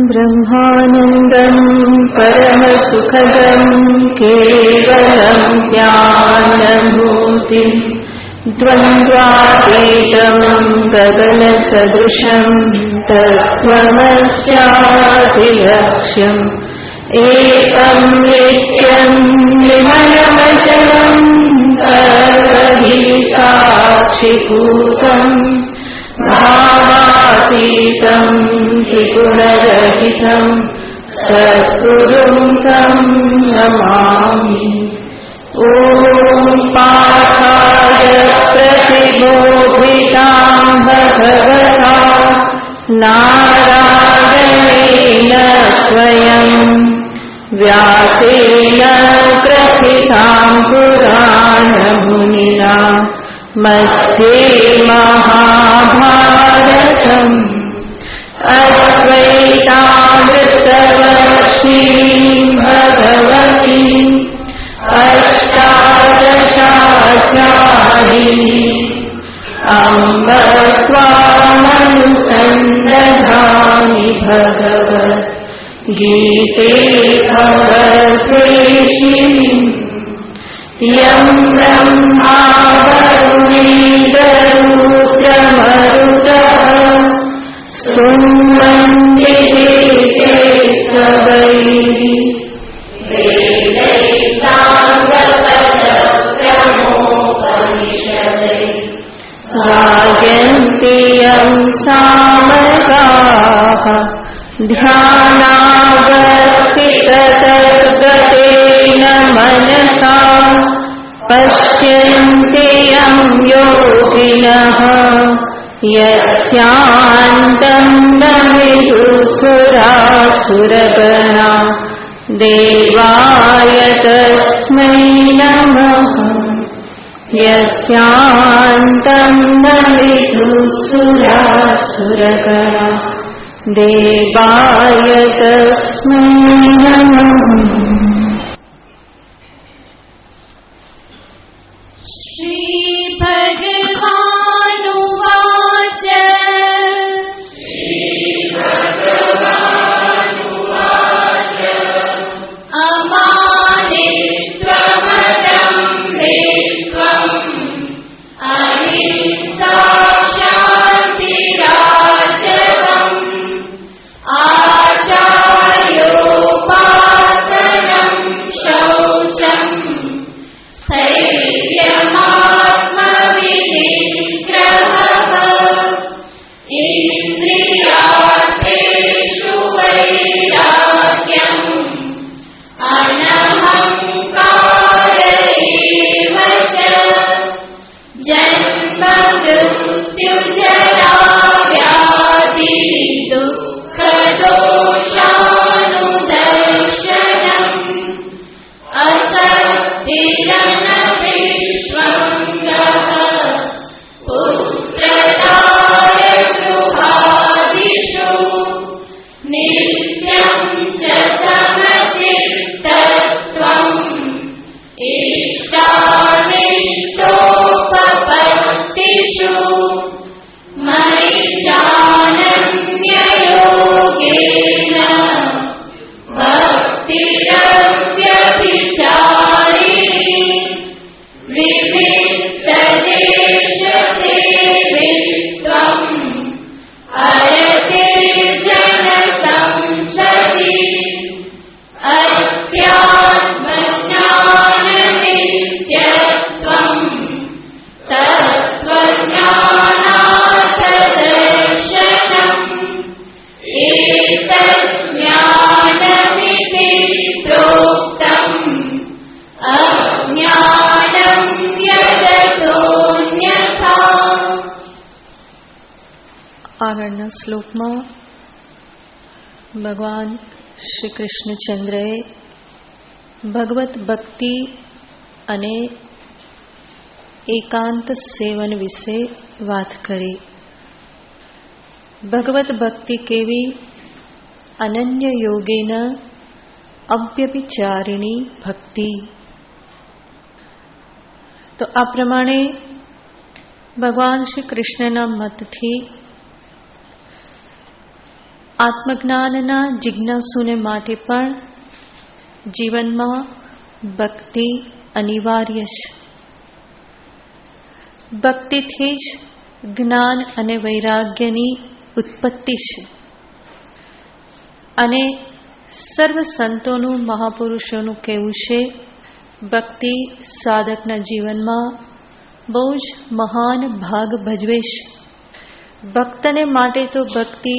ब्रह्मानन्दं परमसुखदं केवलं ज्ञानभूतिं द्वन्द्वातीतं गगनसदृशं तत्त्वमस्यादिलक्ष्यम् एकं नित्यं निर्मलमचलं सर्वहि साक्षिभूतम् भावातीतं त्रिगुणरहितं सद्गुरुं तं नमामि। ॐ पाठाय प्रतिबोधितां भगवता नारायणेन स्वयं व्यासेन प्रथितां पुराणमुनिना मध्ये महाभारतम् अद्वैतामृतवर्षिणीं भगवतीम् अष्टादशाध्यायिनी अम्ब त्वामनुसन्दधामि भगवद्गीते भगवद्वेषिणीम् यं ब्रह्मा वरुणेन्द्ररुद्रमरुतः स्तुवन्ति ते सवैः वेदैः साङ्गपदक्रमोपनिषदैः गायन्ति यं सामगाः ध्यानावस्थिततद्गतेन मनसा पश्यन्ति यं योगिनः यस्यान्तं न विदुःसुरासुरगणा देवाय तस्मै नमः। यस्यान्तं न विदुःसुरासुरगणा देवाय तस्मै नमः। श्रीभगवानुवाच अमानित्वमदम्भित्वम् अहिंसा शान्तिराजवम् आचार्योपासनं शौचम् स्थैर्यमात्मविनिग्रहः इन्द्रियार्थेषु वैराग्यम् अनहङ्कार एव च जन्ममृत्युजरा व्याधि दुःखदोषानुदर्शनम् असक्तिरनभिष्वङ्गः पुत्रदाय गृहादिषु नित्यं च समचित्तत्वम् इष्टानिष्टोपपत्तिषु मयि चानन्ययोगेन भक्तिरव्यभिचारिणी विविक्तदेशसेवित्वम् अरतिर्जनसंसदि अध्यात्मज्ञाननित्यत्वम् तत्त्वज्ञानार्थदर्शनम् एतज्ज्ञानमिति प्रोक्तम् अज्ञानं यदतोऽन्यथा। આગળના શ્લોકમાં ભગવાન શ્રી કૃષ્ણચંદ્રએ ભગવત ભક્તિ અને એકાંત સેવન વિશે વાત કરી. ભગવત ભક્તિ કેવી? અનન્ય યોગેન અવ્યભિચારિણી ભક્તિ. તો આ પ્રમાણે ભગવાન શ્રી કૃષ્ણના મતથી આત્મજ્ઞાનના જિજ્ઞાસુને માટે પણ જીવનમાં ભક્તિ અનિવાર્ય છે. ભક્તિથી જ જ્ઞાન અને વૈરાગ્યની ઉત્પત્તિ છે. અને સર્વ સંતોનું, મહાપુરુષોનું કહેવું છે, ભક્તિ સાધકના જીવનમાં બહુ જ મહાન ભાગ ભજવે છે. ભક્તને માટે તો ભક્તિ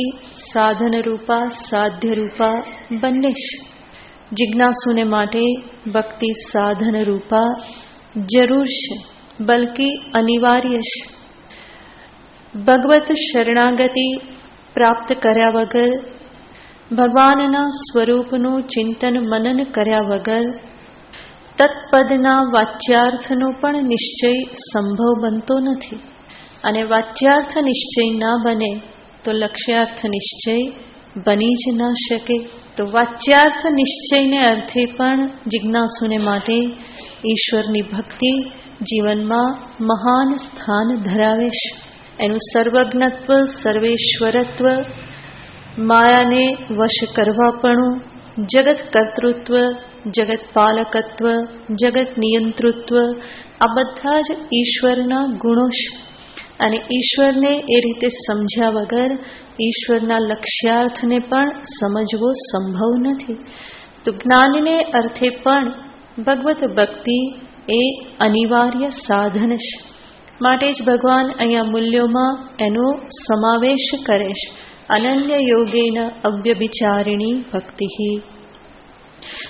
સાધન રૂપા, સાધ્ય રૂપા બંને છે. જિજ્ઞાસુને માટે ભક્તિ સાધન રૂપા જરૂર છે, બલકી અનિવાર્ય છે. ભગવત શરણાગતિ પ્રાપ્ત કર્યા વગર, ભગવાનના સ્વરૂપનું ચિંતન મનન કર્યા વગર તત્પદના વાચ્યાર્થનો પણ નિશ્ચય સંભવ બનતો નથી. અને વાચ્યાર્થ નિશ્ચય ના બને તો લક્ષ્યાર્થ નિશ્ચય બની જ ન શકે. તો વાચ્યાર્થ નિશ્ચયને અર્થે પણ જિજ્ઞાસુને માટે ઈશ્વરની ભક્તિ જીવનમાં મહાન સ્થાન ધરાવે છે. એનું સર્વજ્ઞત્વ, સર્વેશ્વરત્વ, માયાને વશ કરવાપણું, જગત કર્તૃત્વ, જગત પાલકત્વ, જગત નિયંતૃત્વ, આ બધા જ ઈશ્વરના ગુણો છે. અને ઈશ્વરને એ રીતે સમજ્યા વગર ઈશ્વરના લક્ષ્યાર્થને પણ સમજવો સંભવ નથી. તો જ્ઞાનને અર્થે પણ ભગવત ભક્તિ એ અનિવાર્ય સાધન છે. માટે જ ભગવાન અહીંયા મૂલ્યોમાં એનો સમાવેશ કરે છે. અનન્ય યોગેન અવ્યભિચારિણી ભક્તિ.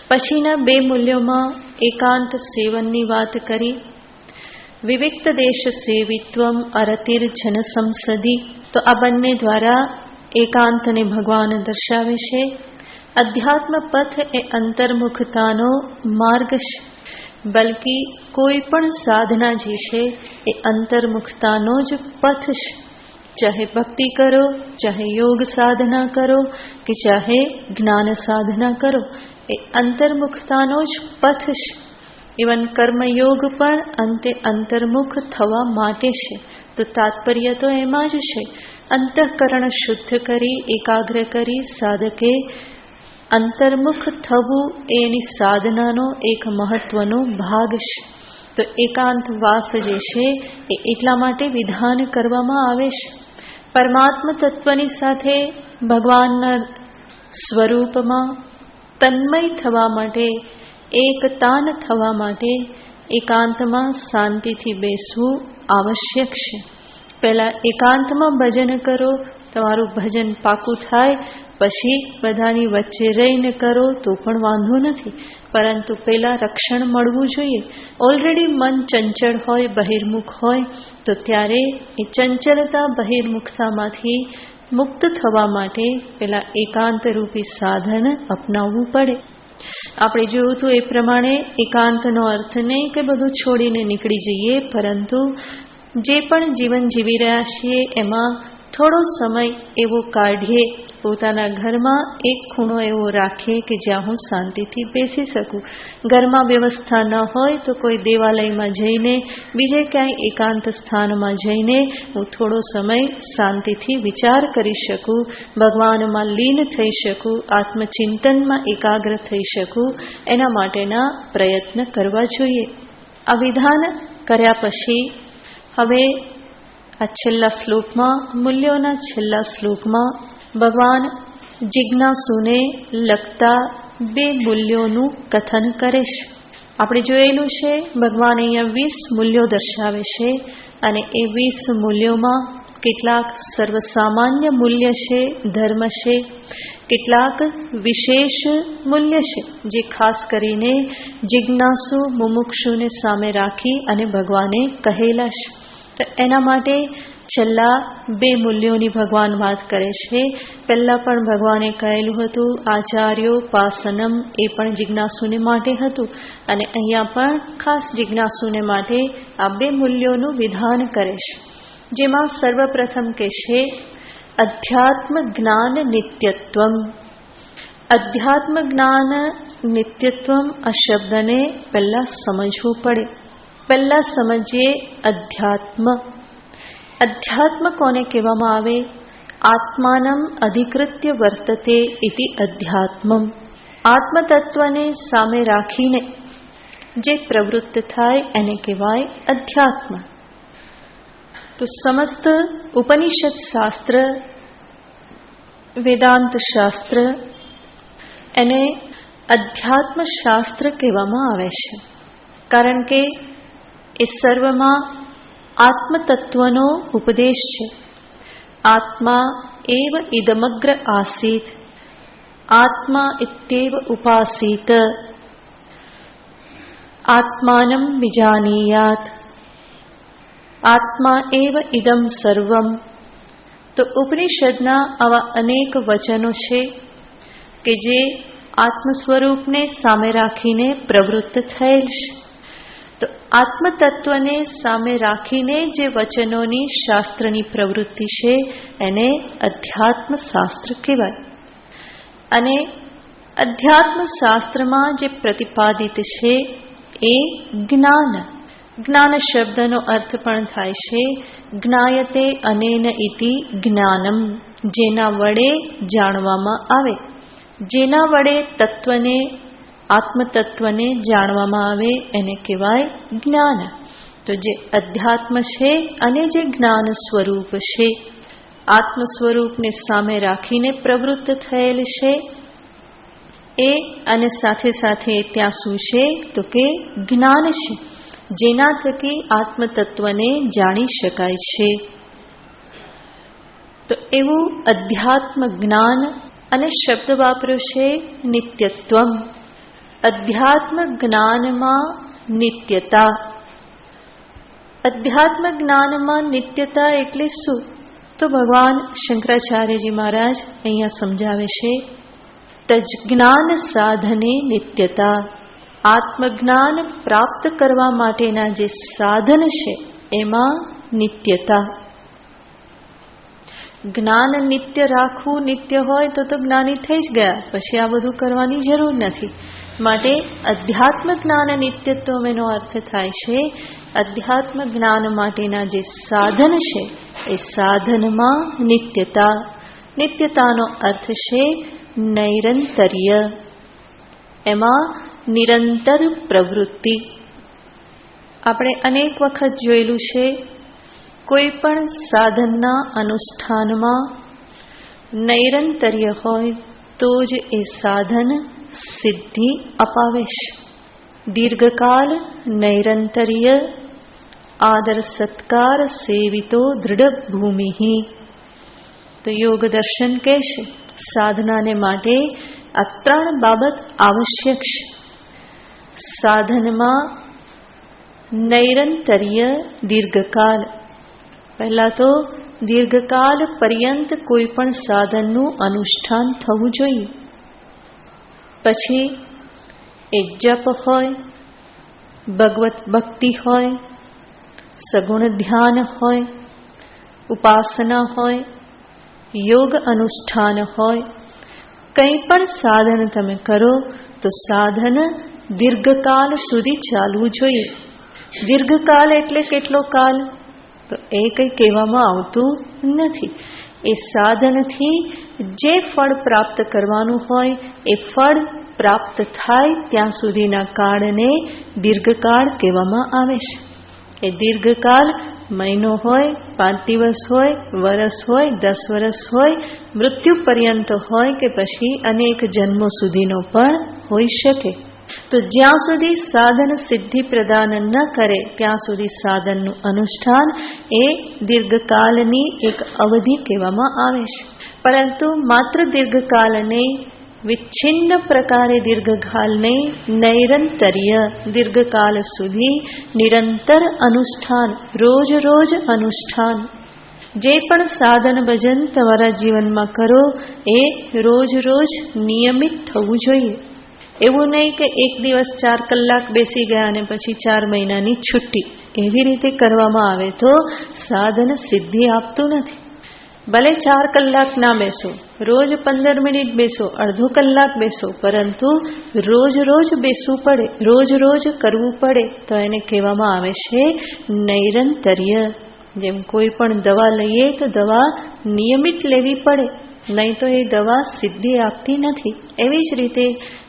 પછીના બે મૂલ્યોમાં એકાંત સેવનની વાત કરી. વિવિક્ત દેશ સેવિત્વમ અરતિર જન સંસદી. તો આ બંને દ્વારા એકાંતને ભગવાન દર્શાવે છે. અધ્યાત્મ પથ એ અંતર્મુખતાનો માર્ગ છે, બલકી કોઈ પણ સાધના જે છે એ અંતર્મુખતાનો જ પથ છે. ચાહે ભક્તિ કરો, ચાહે યોગ સાધના કરો, કે ચાહે જ્ઞાન સાધના કરો, એ અંતર્મુખતાનો જ પથ છે. ઇવન કર્મયોગ પણ અંતે અંતર્મુખ થવા માટે છે. તો તાત્પર્ય તો એમાં જ છે. અંતઃકરણ શુદ્ધ કરી, એકાગ્ર કરી સાધકે અંતર્મુખ થવું એની સાધનાનો એક મહત્વનો ભાગ છે. તો એકાંત વાસ જે છે એ એટલા માટે વિધાન કરવામાં આવે છે. પરમાત્મ તત્વની સાથે ભગવાનના સ્વરૂપમાં તન્મય થવા માટે, એકતાન થવા માટે એકાંતમાં શાંતિથી બેસવું આવશ્યક છે. પહેલા એકાંતમાં ભજન કરો, તમારું ભજન પાકું થાય, પછી બધાની વચ્ચે રહીને કરો તો પણ વાંધો નથી. પરંતુ પહેલા રક્ષણ મળવું જોઈએ. ઓલરેડી મન ચંચળ હોય, બહિર્મુખ હોય, તો ત્યારે એ ચંચળતા, બહિર્મુખતામાંથી મુક્ત થવા માટે પહેલા એકાંત રૂપી સાધન અપનાવવું પડે. આપણે જોયું હતું એ પ્રમાણે એકાંતનો અર્થ નહીં કે બધું છોડીને નીકળી જઈએ, પરંતુ જે પણ જીવન જીવી રહ્યા છીએ એમાં થોડો સમય એવો કાઢીએ, પોતાના ઘરમાં એક ખૂણો એવો રાખીએ કે જ્યાં હું શાંતિથી બેસી શકું. ઘરમાં વ્યવસ્થા ન હોય તો કોઈ દેવાલયમાં જઈને, બીજે ક્યાંય એકાંત સ્થાનમાં જઈને હું થોડો સમય શાંતિથી વિચાર કરી શકું, ભગવાનમાં લીન થઈ શકું, આત્મચિંતનમાં એકાગ્ર થઈ શકું, એના માટેના પ્રયત્ન કરવા જોઈએ. આ વિધાન કર્યા પછી હવે આ છેલ્લા શ્લોકમાં, મૂલ્યોના છેલ્લા શ્લોકમાં ભગવાન જિજ્ઞાસુને લગતા બે મૂલ્યોનું કથન કરે છે. આપણે જોયેલું છે ભગવાન અહીંયા 20 મૂલ્યો દર્શાવે છે. અને એ 20 મૂલ્યોમાં કેટલાક સર્વસામાન્ય મૂલ્ય છે, ધર્મ છે, કેટલાક વિશેષ મૂલ્ય છે જે ખાસ કરીને જિજ્ઞાસુ મુમુક્ષુને સામે રાખી અને ભગવાને કહેલા છે. તો એના માટે છેલ્લા બે મૂલ્યોની ભગવાન વાત કરે છે. પહેલા પણ ભગવાને કહેલું હતું આચાર્યો પાસનમ, એ પણ જિજ્ઞાસુને માટે હતું. અને અહીંયા પણ ખાસ જિજ્ઞાસુને માટે આ બે મૂલ્યોનું વિધાન કરે છે. જેમાં સર્વપ્રથમ કે છે અધ્યાત્મ જ્ઞાન નિત્યત્વમ. અધ્યાત્મ જ્ઞાન નિત્યત્વમ આ શબ્દને પહેલા સમજવું પડે. પહેલા સમજીએ અધ્યાત્મ. અધ્યાત્મ કોને કહેવામાં આવે? આત્માનમ અધિકૃત્ય વર્તતે ઇતિ અધ્યાત્મમ. આત્મતત્વને સામે રાખીને જે પ્રવૃત્ત થાય એને કહેવાય અધ્યાત્મ. તો સમસ્ત ઉપનિષદ શાસ્ત્ર, વેદાંત શાસ્ત્ર એને અધ્યાત્મ શાસ્ત્ર કહેવામાં આવે છે, કારણ કે એ સર્વમાં આત્મતત્વનો ઉપદેશ છે. આત્મા એવ ઇદમગ્ર આસીત, આત્મા ઇત્યેવ ઉપાસીત, આત્માનમ વિજાનીયાત, આત્મા એવ ઇદમ સર્વમ. તો ઉપનિષદના આવા અનેક વચનો છે કે જે આત્મ સ્વરૂપને સામે રાખીને પ્રવૃત્ત થયેલ છે. તો આત્મતત્વને સામે રાખીને જે વચનોની શાસ્ત્રની પ્રવૃત્તિ છે એને અધ્યાત્મ શાસ્ત્ર કહેવાય. અને અધ્યાત્મ શાસ્ત્રમાં જે પ્રતિપાદિત છે એ જ્ઞાન. જ્ઞાન શબ્દનો અર્થ પણ થાય છે જ્ઞાયતે અનેન ઇતિ જ્ઞાનમ, જેના વડે જાણવામાં આવે, જેના વડે તત્વને, આત્મતત્વને જાણવામાં આવે એને કહેવાય જ્ઞાન. તો જે અધ્યાત્મ છે અને જે જ્ઞાન સ્વરૂપ છે, આત્મ સ્વરૂપને સામે રાખીને પ્રવૃત્ત થયેલ છે એ, અને સાથે સાથે ત્યાં શું છે તો કે જ્ઞાન છે, જેના થકી આત્મતત્વને જાણી શકાય છે. તો એવું અધ્યાત્મ જ્ઞાન. અને શબ્દ વાપર્યો છે નિત્યત્વમ. અધ્યાત્મ જ્ઞાનમાં નિત્યતા. અધ્યાત્મ જ્ઞાનમાં નિત્યતા એટલે શું? તો ભગવાન શંકરાચાર્યજી મહારાજ અહીંયા સમજાવે છે, તજ્ઞાન સાધને નિત્યતા. આત્મજ્ઞાન પ્રાપ્ત કરવા માટેના જે સાધન છે એમાં નિત્યતા. જ્ઞાન નિત્ય રાખવું, નિત્ય હોય તો જ્ઞાની થઈ જ ગયા, પછી આ બધું કરવાની જરૂર નથી. માટે અધ્યાત્મ જ્ઞાન નિત્યત્વ એનો અર્થ થાય છે અધ્યાત્મ જ્ઞાન માટેના જે સાધન છે એ સાધનમાં નિત્યતા. નિત્યતાનો અર્થ છે નૈરંતર્ય, એમાં નિરંતર પ્રવૃત્તિ. આપણે અનેક વખત જોયેલું છે, કોઈ પણ સાધનના અનુષ્ઠાનમાં નૈરંતર્ય હોય તો જ એ સાધન સિદ્ધિ અપાવે છે. દીર્ઘકાલ નૈરંતર્ય આદર સત્કાર સેવિતો દૃઢ ભૂમિ. તો યોગ દર્શન કહે છે સાધનાને માટે આ ત્રણ બાબત આવશ્યક છે. સાધનમાં નૈરંતર્ય, દીર્ઘકાલ. પહેલા તો દીર્ઘકાલ પર્યંત કોઈ પણ સાધનનું અનુષ્ઠાન થવું જોઈએ. પછી એ જપ હોય, ભગવત ભક્તિ હોય, સગુણ ધ્યાન હોય, ઉપાસના હોય, યોગ અનુષ્ઠાન હોય, કંઈ પણ સાધન તમે કરો તો સાધન દીર્ઘકાલ સુધી ચાલવું જોઈએ. દીર્ઘકાલ એટલે કેટલો કાલ? તો એ કંઈ કહેવામાં આવતું નથી. એ સાધનથી જે ફળ પ્રાપ્ત કરવાનું હોય એ ફળ પ્રાપ્ત થાય ત્યાં સુધીના કાળને દીર્ઘકાળ કહેવામાં આવે છે. એ દીર્ઘકાળ મહિનો હોય, 5 દિવસ હોય, વર્ષ હોય, 10 વર્ષ હોય, મૃત્યુ પર્યંત હોય કે પછી અનેક જન્મો સુધીનો પણ હોઈ શકે. તો જ્યાં સુધી સાધન સિદ્ધિ પ્રદાન ન કરે ત્યાં સુધી સાધનનું અનુષ્ઠાન એ દીર્ઘકાલની એક અવધિ કહેવામાં આવે છે. પરંતુ માત્ર દીર્ઘકાલ નહીં, વિચ્છિન્ન પ્રકારે દીર્ઘકાલ નહીં, નૈરંતર્ય દીર્ઘકાલ સુધી નિરંતર અનુષ્ઠાન, રોજ રોજ અનુષ્ઠાન. જે પણ સાધન ભજન તમારા જીવનમાં કરો એ રોજ રોજ નિયમિત થવું જોઈએ. એવું નહીં કે એક દિવસ 4 કલાક બેસી ગયા અને પછી 4 મહિનાની છુટ્ટી. એવી રીતે કરવામાં આવે તો સાધન સિદ્ધિ આપતું નથી. ભલે 4 કલાક ના બેસો, રોજ 15 મિનિટ બેસો, અડધો કલાક બેસો, પરંતુ રોજ રોજ બેસવું પડે, રોજ રોજ કરવું પડે તો એને કહેવામાં આવે છે નૈરંતર્ય. જેમ કોઈ પણ દવા લઈએ તો દવા નિયમિત લેવી પડે, નહીં તો એ દવા સિદ્ધિ આપતી નથી. એવી જ રીતે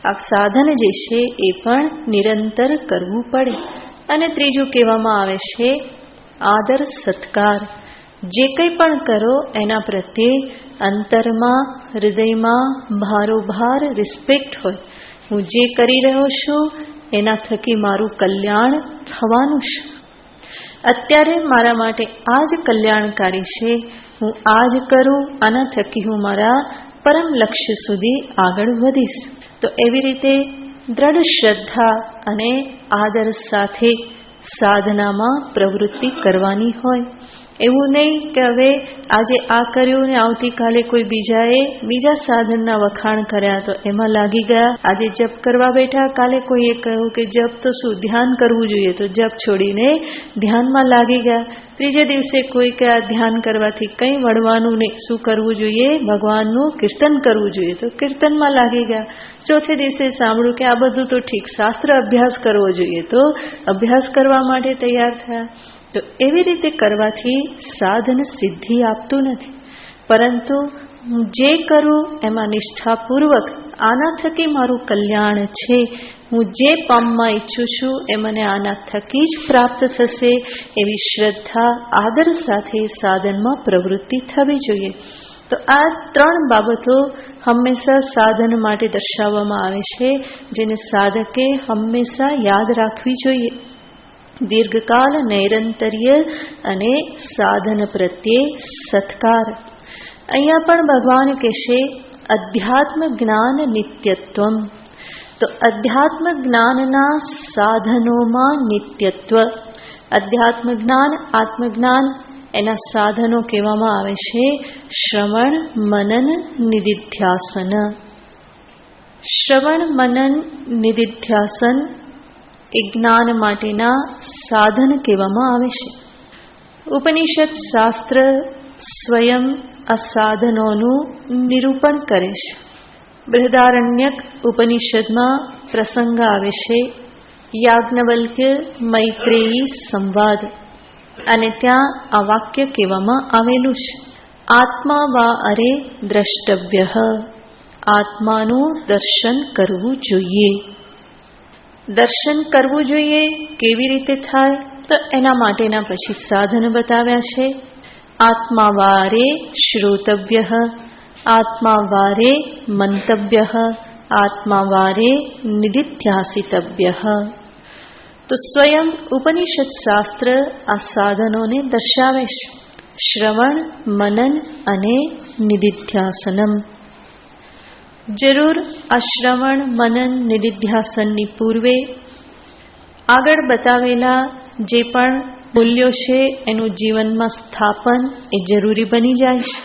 આ સાધન જે છે એ પણ નિરંતર કરવું પડે. અને ત્રીજું કહેવામાં આવે છે આદર સત્કાર. જે કંઈ પણ કરો એના પ્રત્યે અંતરમાં, હૃદયમાં ભારોભાર રિસ્પેક્ટ હોય. હું જે કરી રહ્યો છું એના થકી મારું કલ્યાણ થવાનું છે. અત્યારે મારા માટે આ જ કલ્યાણકારી છે. હું આ જ કરું, આના થકી હું મારા પરમ લક્ષ્ય સુધી આગળ વધીશ. તો એવી રીતે દ્રઢ શ્રદ્ધા અને આદર સાથે સાધનામાં પ્રવૃત્તિ કરવાની હોય. એવું નહીં કે હવે આજે આ કર્યું ને આવતીકાલે કોઈ બીજાએ બીજા સાધનના વખાણ કર્યા તો એમાં લાગી ગયા. આજે જપ કરવા બેઠા, કાલે કોઈએ કહ્યું કે જપ તો શું ધ્યાન કરવું જોઈએ, તો જપ છોડીને ધ્યાનમાં લાગી ગયા. ત્રીજે દિવસે કોઈ કે આ ધ્યાન કરવાથી કંઈ વળવાનું નહીં, શું કરવું જોઈએ, ભગવાનનું કીર્તન કરવું જોઈએ, તો કીર્તનમાં લાગી ગયા. ચોથે દિવસે સાંભળ્યું કે આ બધું તો ઠીક, શાસ્ત્ર અભ્યાસ કરવો જોઈએ, તો અભ્યાસ કરવા માટે તૈયાર થયા. તો એવી રીતે કરવાથી સાધન સિદ્ધિ આપતું નથી, પરંતુ હું જે કરું એમાં નિષ્ઠાપૂર્વક આના થકી મારું કલ્યાણ છે, હું જે પામવા ઈચ્છું છું એ મને આના થકી જ પ્રાપ્ત થશે, એવી શ્રદ્ધા આદર સાથે સાધનમાં પ્રવૃત્તિ થવી જોઈએ. તો આ ત્રણ બાબતો હંમેશા સાધન માટે દર્શાવવામાં આવે છે, જેને સાધકે હંમેશા યાદ રાખવી જોઈએ. દીર્ઘકાલ નૈરંતર્ય અને સાધન પ્રત્યે સત્કાર. અહીંયા પણ ભગવાન કહેશે અધ્યાત્મ જ્ઞાન નિત્યત્વમ. તો અધ્યાત્મ જ્ઞાનના સાધનોમાં નિત્યત્વ. અધ્યાત્મ જ્ઞાન, આત્મજ્ઞાન, એના સાધનો કહેવામાં આવે છે શ્રવણ, મનન, નિધિધ્યાસન. શ્રવણ, મનન, નિધિધ્યાસન એ જ્ઞાન માટેના સાધન કહેવામાં આવે છે. ઉપનિષદ શાસ્ત્ર સ્વયં આ સાધનોનું નિરૂપણ કરે છે. બૃહદારણ્યક ઉપનિષદમાં પ્રસંગ આવે છે યાજ્ઞવલ્ક્ય મૈત્રેયી સંવાદ, અને ત્યાં આ વાક્ય કહેવામાં આવેલું છે આત્મા વા અરે દ્રષ્ટવ્ય. આત્માનું દર્શન કરવું જોઈએ. દર્શન કરવું જોઈએ કેવી રીતે થાય, તો એના માટેના પછી સાધન બતાવ્યા છે. આત્મા વારે શ્રોતવ્ય, આત્મા વારે મંતવ્ય, આત્મા વારે નિધિધ્યાસિતવ્ય. તો સ્વયં ઉપનિષદ શાસ્ત્ર આ સાધનોને દર્શાવે છે. શ્રવણ, મનન અને નિધિધ્યાસનમ. જરૂર આ શ્રવણ, મનન, નિધિધ્યાસનની પૂર્વે આગળ બતાવેલા જે પણ મૂલ્યો છે એનું જીવનમાં સ્થાપન એ જરૂરી બની જાય છે.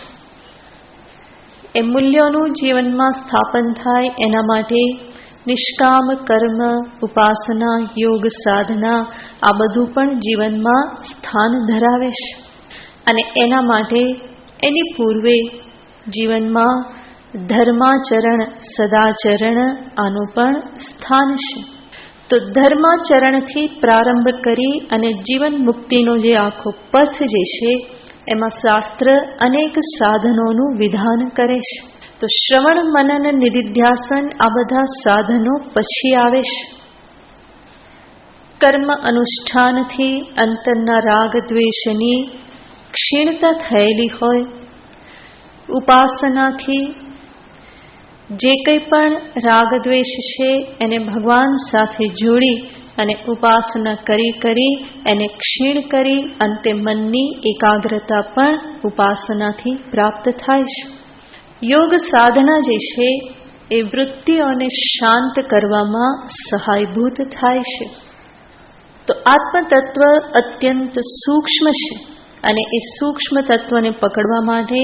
એ મૂલ્યોનું જીવનમાં સ્થાપન થાય એના માટે નિષ્કામ કર્મ, ઉપાસના, યોગ સાધના આ બધું પણ જીવનમાં સ્થાન ધરાવે છે. અને એના માટે એની પૂર્વે જીવનમાં ધર્માચરણ, સદાચરણ આનું પણ સ્થાન છે. તો ધર્માચરણથી પ્રારંભ કરી અને જીવન મુક્તિનો જે આખો પથ જે છે એમાં શાસ્ત્ર અનેક સાધનોનું વિધાન કરે છે. તો શ્રવણ, મનન, નિધિધ્યાસન આ બધા સાધનો પછી આવે છે. કર્મ અનુષ્ઠાનથી અંતરના રાગ દ્વેષની ક્ષીણતા થયેલી હોય. ઉપાસનાથી જે કંઈ પણ રાગ દ્વેષ છે એને ભગવાન સાથે જોડી અને ઉપાસના કરી એને ક્ષીણ કરી અંતે મનની એકાગ્રતા પણ ઉપાસનાથી પ્રાપ્ત થાય છે. યોગ સાધના જે છે એ વૃત્તિઓને શાંત કરવામાં સહાયભૂત થાય છે. તો આત્મતત્વ અત્યંત સૂક્ષ્મ છે અને એ સૂક્ષ્મ તત્વને પકડવા માટે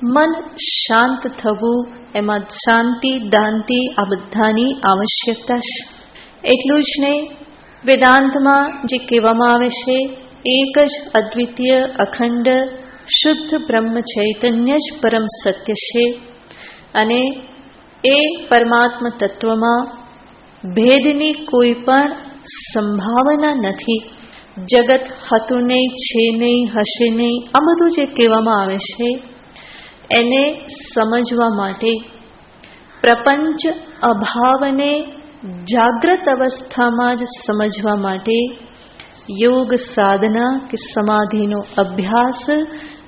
મન શાંત થવું, એમાં શાંતિ, દાંતિ આ બધાની આવશ્યકતા છે. એટલું જ નહીં, વેદાંતમાં જે કહેવામાં આવે છે એક જ અદ્વિતીય અખંડ શુદ્ધ બ્રહ્મ ચૈતન્ય જ પરમ સત્ય છે અને એ પરમાત્મા તત્વમાં ભેદની કોઈ પણ સંભાવના નથી. જગત હતું નહીં, છે નહીં, હશે નહીં, આ બધું જે કહેવામાં આવે છે એને સમજવા માટે, પ્રપંચ અભાવને જાગ્રત અવસ્થામાં જ સમજવા માટે યોગ સાધના કે સમાધિનો અભ્યાસ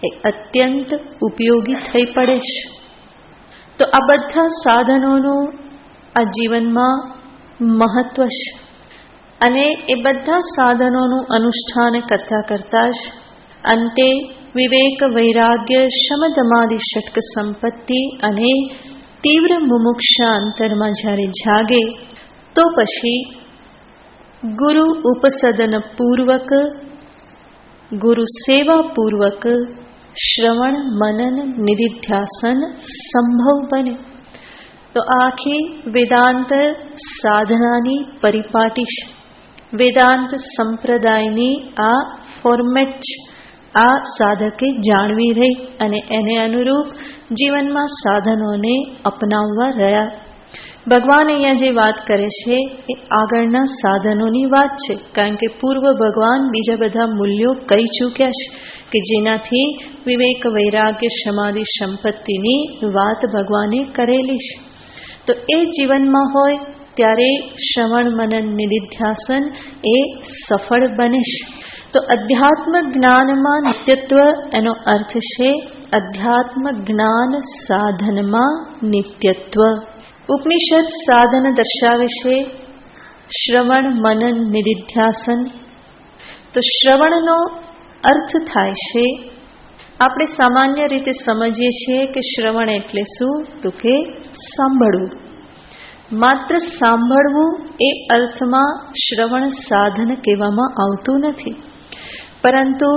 એ અત્યંત ઉપયોગી થઈ પડે છે. તો આ બધા સાધનોનું આ જીવનમાં મહત્વ છે અને એ બધા સાધનોનું અનુષ્ઠાન કરતા કરતા જ અંતે વિવેક, વૈરાગ્ય, શમદમાદિ ષટક સંપત્તિ અને તીવ્ર મુમુક્ષા અંતરમાં જ્યારે જાગે તો પછી ગુરુ ઉપસદન પૂર્વક, ગુરુ સેવા પૂર્વક શ્રવણ, મનન, નિધિધ્યાસન સંભવ બને. તો આખી વેદાંત સાધનાની પરિપાટી છે, વેદાંત સંપ્રદાયની આ ફોર્મેટ છે. આ સાધકે જાણવી રહી અને એને અનુરૂપ જીવનમાં સાધનોને અપનાવવા રહ્યા. ભગવાન અહીંયા જે વાત કરે છે એ આગળના સાધનોની વાત છે, કારણ કે પૂર્વ ભગવાન બીજા બધા મૂલ્યો કહી ચૂક્યા છે કે જેનાથી વિવેક, વૈરાગ્ય, સમાધિ, સંપત્તિની વાત ભગવાને કરેલી છે. તો એ જીવનમાં હોય ત્યારે શ્રવણ, મનન, નિધિધ્યાસન એ સફળ બને છે. તો અધ્યાત્મ જ્ઞાનમાં નિત્યત્વ એનો અર્થ છે અધ્યાત્મ જ્ઞાન સાધનમાં નિત્યત્વ. ઉપનિષદ સાધન દર્શાવે છે શ્રવણ, મનન, નિધિધ્યાસન. તો શ્રવણનો અર્થ થાય છે, આપણે સામાન્ય રીતે સમજીએ છીએ કે શ્રવણ એટલે શું? તો કે સાંભળવું. માત્ર સાંભળવું એ અર્થમાં શ્રવણ સાધન કહેવામાં આવતું નથી, પરંતુ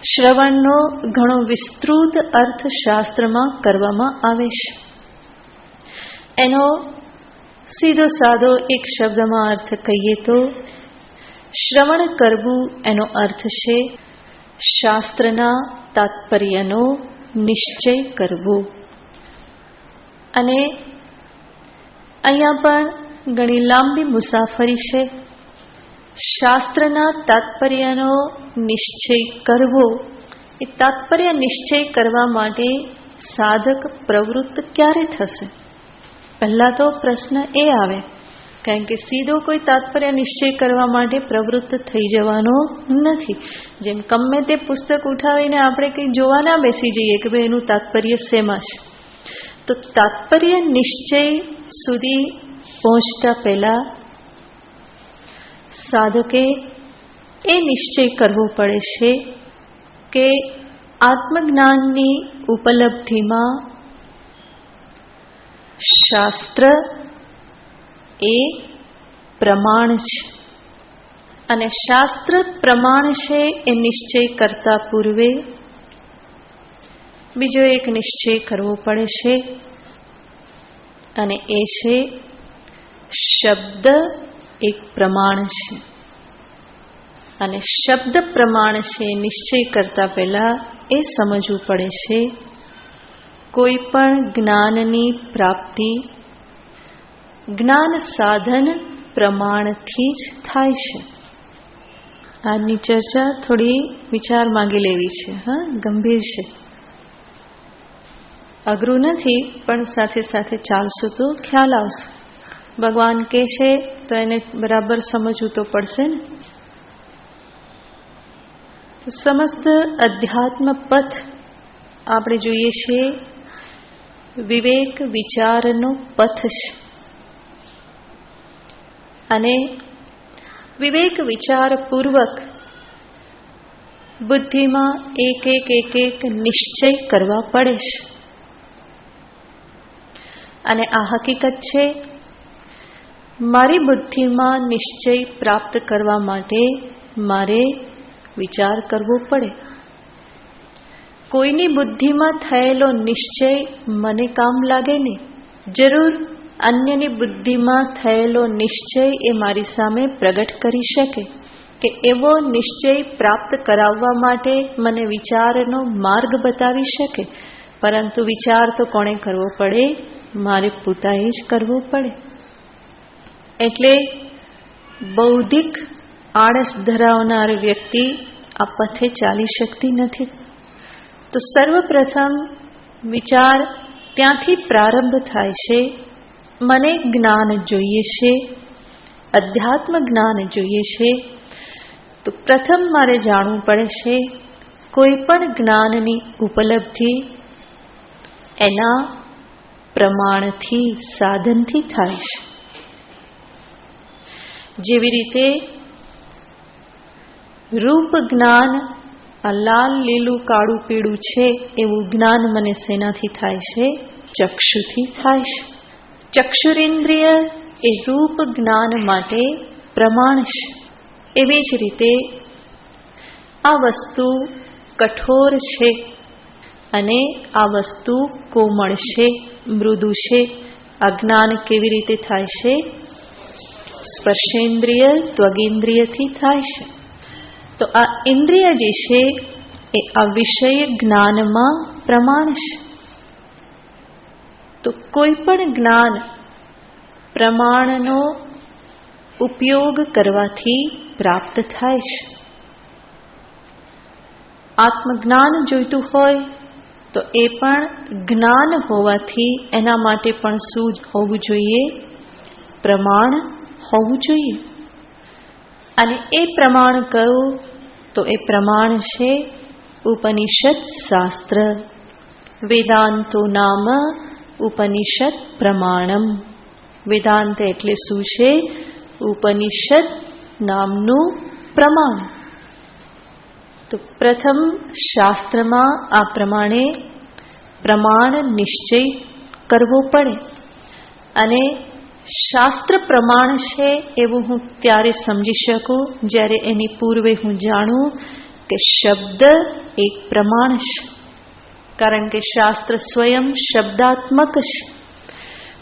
શ્રવણનો ઘણો વિસ્તૃત અર્થ શાસ્ત્રમાં કરવામાં આવે છે. એનો સીધો સાદો એક શબ્દમાં અર્થ કહીએ તો શ્રવણ કરવું એનો અર્થ છે શાસ્ત્રના તાત્પર્યનો નિશ્ચય કરવો. અને અહીંયા પણ ઘણી લાંબી મુસાફરી છે. શાસ્ત્રના તાત્પર્યનો નિશ્ચય કરવો, એ તાત્પર્ય નિશ્ચય કરવા માટે સાધક પ્રવૃત્ત ક્યારે થશે? પહેલા તો પ્રશ્ન એ આવે, કારણ કે સીધો કોઈ તાત્પર્ય નિશ્ચય કરવા માટે પ્રવૃત્ત થઈ જવાનો નથી. જેમ ગમે તે પુસ્તક ઉઠાવીને આપણે કંઈ જોવા ના બેસી જઈએ કે ભાઈ એનું તાત્પર્ય શેમાં છે. તો તાત્પર્ય નિશ્ચય સુધી પહોંચતા પહેલા સાધકે એ નિશ્ચય કરવો પડે છે કે આત્મજ્ઞાનની ઉપલબ્ધિમાં શાસ્ત્ર એ પ્રમાણ છે. અને શાસ્ત્ર પ્રમાણ છે એ નિશ્ચય કરતા પૂર્વે બીજો એક નિશ્ચય કરવો પડે છે, અને એ છે શબ્દ એક પ્રમાણ છે. અને શબ્દ પ્રમાણ છે નિશ્ચય કરતા પહેલા એ સમજવું પડે છે કોઈ પણ જ્ઞાનની પ્રાપ્તિ જ્ઞાન સાધન પ્રમાણથી જ થાય છે. આજની ચર્ચા થોડી વિચાર માંગી લેવી છે. ગંભીર છે, અઘરું નથી, પણ સાથે સાથે ચાલશું તો ખ્યાલ આવશે. ભગવાન કહે છે તો એને બરાબર સમજવું તો પડશે ને. તો સમસ્ત અધ્યાત્મ પથ આપણે જોઈએ છીએ વિવેક વિચારનો પથ છે. અને વિવેક વિચાર પૂર્વક બુદ્ધિમાં એક એક નિશ્ચય કરવા પડે છે. અને આ હકીકત છે, મારી બુદ્ધિમાં નિશ્ચય પ્રાપ્ત કરવા માટે મારે વિચાર કરવો પડે. કોઈની બુદ્ધિમાં થયેલો નિશ્ચય મને કામ લાગે નહીં. જરૂર અન્યની બુદ્ધિમાં થયેલો નિશ્ચય એ મારી સામે પ્રગટ કરી શકે કે એવો નિશ્ચય પ્રાપ્ત કરાવવા માટે મને વિચારનો માર્ગ બતાવી શકે. પરંતુ વિચાર તો કોણે કરવો પડે? મારે પોતાએ જ કરવો પડે. એટલે બૌદ્ધિક આળસ ધરાવનાર વ્યક્તિ આ પથે ચાલી શકતી નથી. તો સર્વપ્રથમ વિચાર ત્યાંથી પ્રારંભ થાય છે. મને જ્ઞાન જોઈએ છે, અધ્યાત્મ જ્ઞાન જોઈએ છે. તો પ્રથમ મારે જાણવું પડે છે કોઈ પણ જ્ઞાનની ઉપલબ્ધિ એના પ્રમાણથી, સાધનથી થાય છે. જેવી રીતે રૂપ જ્ઞાન, આ લાલ, લીલું, કાળું, પીળું છે એવું જ્ઞાન મને શેનાથી થાય છે? ચક્ષુથી થાય છે. ચક્ષુરેન્દ્રિય એ રૂપ જ્ઞાન માટે પ્રમાણ છે. એવી જ રીતે આ વસ્તુ કઠોર છે અને આ વસ્તુ કોમળ છે, મૃદુ છે. આ જ્ઞાન કેવી રીતે થાય છે? સ્પર્શેન્દ્રિય, ત્વગેન્દ્રિયથી થાય છે. તો આ ઇન્દ્રિય જે છે એ આ વિષય જ્ઞાનમાં પ્રમાણ છે. તો કોઈ પણ જ્ઞાન પ્રમાણનો ઉપયોગ કરવાથી પ્રાપ્ત થાય છે. આત્મજ્ઞાન જોઈતું હોય તો એ પણ જ્ઞાન હોવાથી એના માટે પણ શું હોવું જોઈએ? પ્રમાણ હોવું જોઈએ. અને એ પ્રમાણ કયું? તો એ પ્રમાણ છે ઉપનિષદ શાસ્ત્ર. વેદાંતો નામ ઉપનિષદ પ્રમાણમ. વેદાંત એટલે શું છે? ઉપનિષદ નામનું પ્રમાણ. તો પ્રથમ શાસ્ત્રમાં આ પ્રમાણે પ્રમાણ નિશ્ચય કરવો પડે. અને શાસ્ત્ર પ્રમાણ છે એવું હું ત્યારે સમજી શકું જ્યારે એની પૂર્વે હું જાણું કે શબ્દ એક પ્રમાણ છે. કારણ કે શાસ્ત્ર સ્વયં શબ્દાત્મક છે.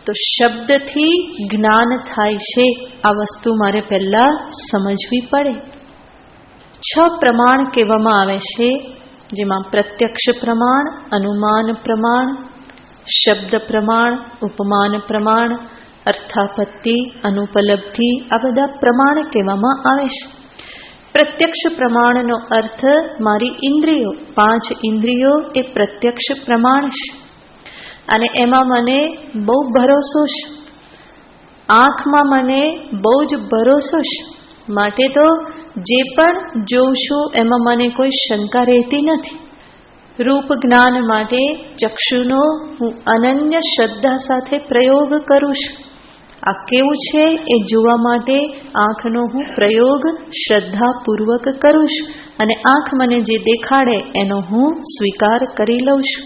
તો શબ્દથી જ્ઞાન થાય છે આ વસ્તુ મારે પહેલા સમજવી પડે. 6 પ્રમાણ કહેવામાં આવે છે, જેમાં પ્રત્યક્ષ પ્રમાણ, અનુમાન પ્રમાણ, શબ્દ પ્રમાણ, ઉપમાન પ્રમાણ, અર્થાપત્તિ, અનુપલબ્ધિ, આ બધા પ્રમાણ કહેવામાં આવે છે. પ્રત્યક્ષ પ્રમાણનો અર્થ મારી ઇન્દ્રિયો, 5 ઇન્દ્રિયો એ પ્રત્યક્ષ પ્રમાણ છે. અને એમાં મને બહુ ભરોસો છે. આંખમાં મને બહુ જ ભરોસો છે. માટે તો જે પણ જોઉં છું એમાં મને કોઈ શંકા રહેતી નથી. રૂપ જ્ઞાન માટે ચક્ષુનો હું અનન્ય શ્રદ્ધા સાથે પ્રયોગ કરું છું. આ કેવું છે એ જોવા માટે આંખનો હું પ્રયોગ શ્રદ્ધાપૂર્વક કરું છું. અને આંખ મને જે દેખાડે એનો હું સ્વીકાર કરી લઉં છું.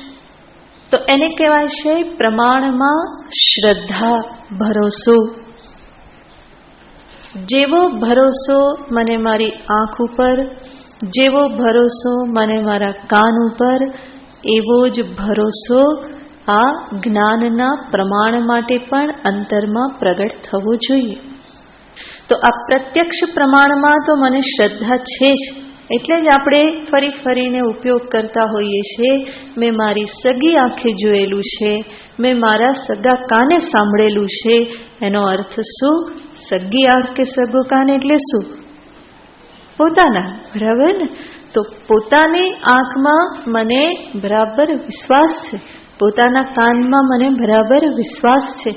તો એને કહેવાય છે પ્રમાણમાં શ્રદ્ધા, ભરોસો. જેવો ભરોસો મને મારી આંખ ઉપર, જેવો ભરોસો મને મારા કાન ઉપર, એવો જ ભરોસો આ જ્ઞાનના પ્રમાણ માટે પણ અંતરમાં પ્રગટ થવો જોઈએ. તો આ પ્રત્યક્ષ પ્રમાણમાં તો મને શ્રદ્ધા છે જ. એટલે જ આપણે ફરી ફરીને ઉપયોગ કરતા હોઈએ છીએ. મેં મારી સગી આંખે જોયેલું છે, મેં મારા સગા કાને સાંભળેલું છે. એનો અર્થ શું? સગી આંખ કે સગો કાન એટલે શું? પોતાના, બરાબર ને? તો પોતાની આંખમાં મને બરાબર વિશ્વાસ છે, પોતાના કાનમાં મને બરાબર વિશ્વાસ છે.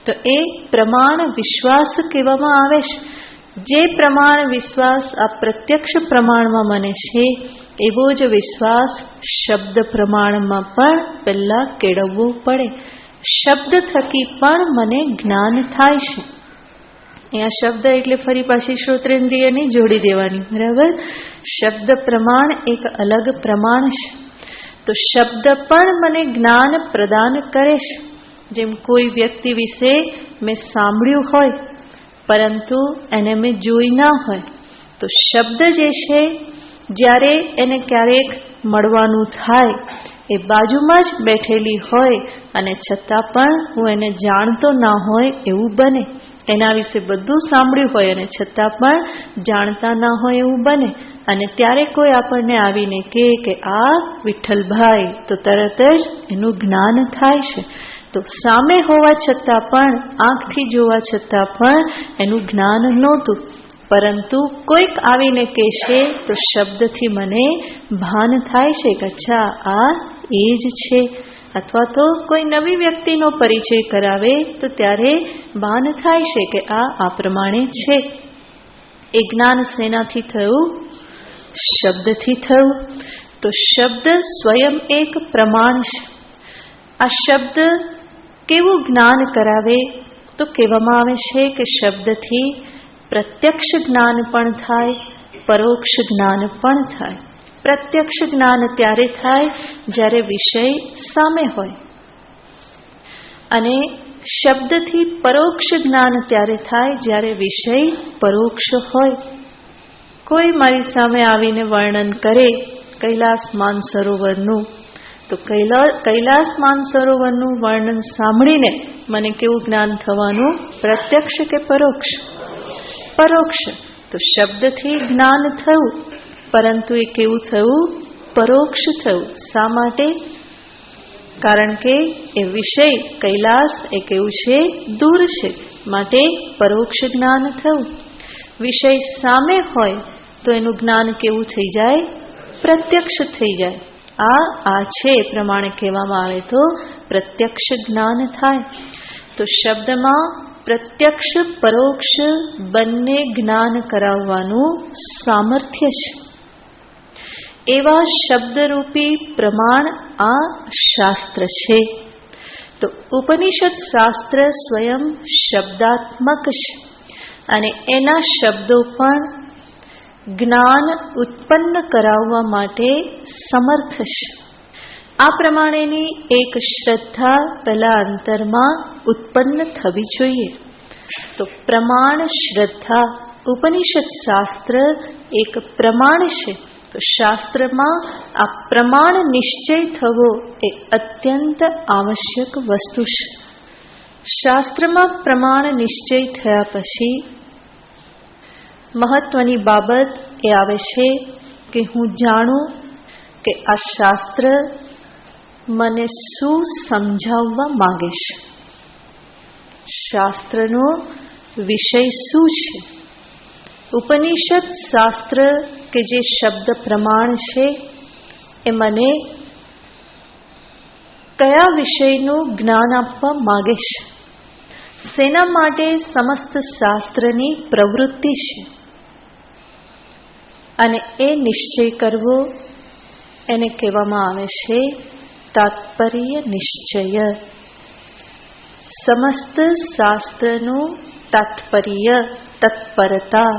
તો એ પ્રમાણ વિશ્વાસ કહેવામાં આવે છે. જે પ્રમાણ વિશ્વાસ આ પ્રત્યક્ષ પ્રમાણમાં મને છે એવો જ વિશ્વાસ શબ્દ પ્રમાણમાં પણ પહેલા કેળવવો પડે. શબ્દ થકી પણ મને જ્ઞાન થાય છે. અહીંયા શબ્દ એટલે ફરી પાછી શ્રોત્રેન્દ્રિયની જોડી દેવાની, બરાબર? શબ્દ પ્રમાણ એક અલગ પ્રમાણ છે. તો શબ્દ પણ મને જ્ઞાન પ્રદાન કરે છે. જેમ કોઈ વ્યક્તિ વિશે મેં સાંભળ્યું હોય પરંતુ એને મેં જોઈ ના હોય, તો શબ્દ જે છે જ્યારે એને ક્યારેક મળવાનું થાય, એ બાજુમાં જ બેઠેલી હોય અને છતાં પણ હું એને જાણતો ના હોય એવું બને. એના વિશે બધું સાંભળ્યું હોય અને છતાં પણ જાણતા ના હોય એવું બને. અને ત્યારે કોઈ આપણને આવીને કહે કે આ વિઠ્ઠલભાઈ, તો તરત જ એનું જ્ઞાન થાય છે. તો સામે હોવા છતાં પણ, આંખથી જોવા છતાં પણ એનું જ્ઞાન નહોતું. પરંતુ કોઈક આવીને કહેશે તો શબ્દથી મને ભાન થાય છે કે અચ્છા આ એ જ છે, અથવા તો કોઈ નવી વ્યક્તિનો પરિચય કરાવે તો ત્યારે ભાન થાય છે કે આ પ્રમાણે છે. એ જ્ઞાન શેનાથી થયું? શબ્દથી થયું. તો શબ્દ સ્વયં એક પ્રમાણ છે. આ શબ્દ કેવું જ્ઞાન કરાવે? તો કહેવામાં આવે છે કે શબ્દથી પ્રત્યક્ષ જ્ઞાન પણ થાય, પરોક્ષ જ્ઞાન પણ થાય. પ્રત્યક્ષ જ્ઞાન ત્યારે થાય જ્યારે વિષય સામે હોય, અને શબ્દથી પરોક્ષ જ્ઞાન ત્યારે થાય જ્યારે વિષય પરોક્ષ હોય. કોઈ મારી સામે આવીને વર્ણન કરે કૈલાસ માનસરોવરનું, તો કૈલાસ માનસરોવરનું વર્ણન સાંભળીને મને કેવું જ્ઞાન થવાનું? પ્રત્યક્ષ કે પરોક્ષ? પરોક્ષ. તો શબ્દથી જ્ઞાન થયું, પરંતુ એ કેવું થયું? પરોક્ષ થયું. શા માટે? કારણ કે એ વિષય કૈલાસ એ કેવું છે? દૂર છે, માટે પરોક્ષ જ્ઞાન થયું. વિષય સામે હોય તો એનું જ્ઞાન કેવું થઈ જાય? પ્રત્યક્ષ થઈ જાય. આ છે એ પ્રમાણે કહેવામાં આવે તો પ્રત્યક્ષ જ્ઞાન થાય. તો શબ્દમાં પ્રત્યક્ષ પરોક્ષ બંને જ્ઞાન કરાવવાનું સામર્થ્ય છે. એવા શબ્દરૂપી પ્રમાણ આ શાસ્ત્ર છે. તો ઉપનિષદ શાસ્ત્ર સ્વયં શબ્દાત્મક છે, અને એના શબ્દો પણ જ્ઞાન ઉત્પન્ન કરાવવા માટે સમર્થ છે. આ પ્રમાણેની એક શ્રદ્ધા પહેલા અંતરમાં ઉત્પન્ન થવી જોઈએ. તો પ્રમાણ શ્રદ્ધા, ઉપનિષદ શાસ્ત્ર એક પ્રમાણ છે. તો શાસ્ત્રમાં આ પ્રમાણ નિશ્ચય થવો એ અત્યંત આવશ્યક વસ્તુ છે. શાસ્ત્રમાં પ્રમાણ નિશ્ચય થયા પછી મહત્વની બાબત એ આવે છે કે હું જાણું કે આ શાસ્ત્ર મને શું સમજાવવા માંગે છે. શાસ્ત્રનો વિષય શું છે? ઉપનિષદ શાસ્ત્ર કે જે શબ્દ પ્રમાણ છે એ મને કયા વિષયનું જ્ઞાન આપવા માંગે છે? શેના માટે સમસ્ત શાસ્ત્રની પ્રવૃત્તિ છે? અને એ નિશ્ચય કરવો એને કહેવામાં આવે છે તાત્પર્ય નિશ્ચય. સમસ્ત શાસ્ત્રનું તાત્પર્ય, તત્પરતા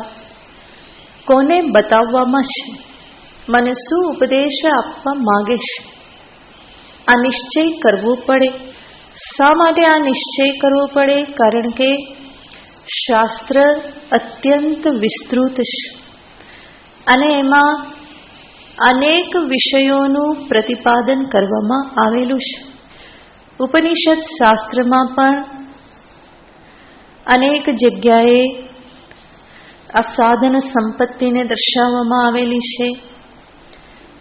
કોને બતાવવામાં છે? મને શું ઉપદેશ આપવા માંગે છે? આ નિશ્ચય કરવો પડે. શા માટે આ નિશ્ચય કરવો પડે? કારણ કે શાસ્ત્ર અત્યંત વિસ્તૃત છે, અને એમાં અનેક વિષયોનું પ્રતિપાદન કરવામાં આવેલું છે. ઉપનિષદ શાસ્ત્રમાં પણ અનેક જગ્યાએ આ સાધન સંપત્તિને દર્શાવવામાં આવેલી છે.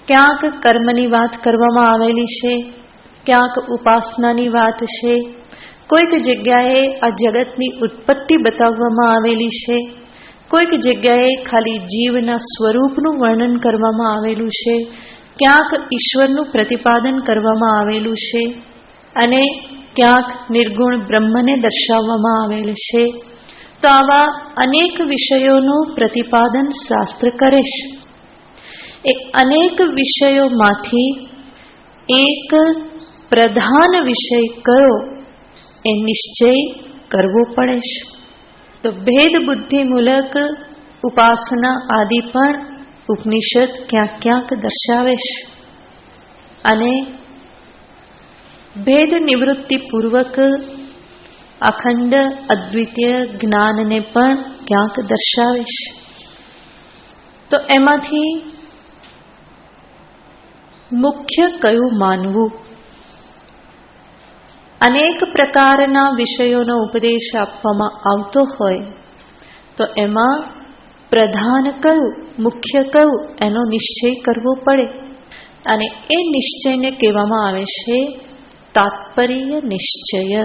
ક્યાંક કર્મની વાત કરવામાં આવેલી છે, ક્યાંક ઉપાસનાની વાત છે. કોઈક જગ્યાએ આ જગતની ઉત્પત્તિ બતાવવામાં આવેલી છે, કોઈક જગ્યાએ ખાલી જીવના સ્વરૂપનું વર્ણન કરવામાં આવેલું છે, ક્યાંક ઈશ્વરનું પ્રતિપાદન કરવામાં આવેલું છે, અને ક્યાંક નિર્ગુણ બ્રહ્મને દર્શાવવામાં આવેલું છે. તો આવા અનેક વિષયોનું પ્રતિપાદન શાસ્ત્ર કરે છે. એ અનેક વિષયોમાંથી એક પ્રધાન વિષય કયો એ નિશ્ચય કરવો પડે છે. તો ભેદ બુદ્ધિમૂલક ઉપાસના આદિ પણ ઉપનિષદ ક્યાંક ક્યાંક દર્શાવે છે, અને ભેદ નિવૃત્તિપૂર્વક અખંડ અદ્વિતીય જ્ઞાનને પણ ક્યાંક દર્શાવે છે. તો એમાંથી મુખ્ય કયું માનવું? અનેક પ્રકારના વિષયોનો ઉપદેશ આપવામાં આવતો હોય તો એમાં પ્રધાન કયું, મુખ્ય કયું, એનો નિશ્ચય કરવો પડે. અને એ નિશ્ચયને કહેવામાં આવે છે તાત્પર્ય નિશ્ચય.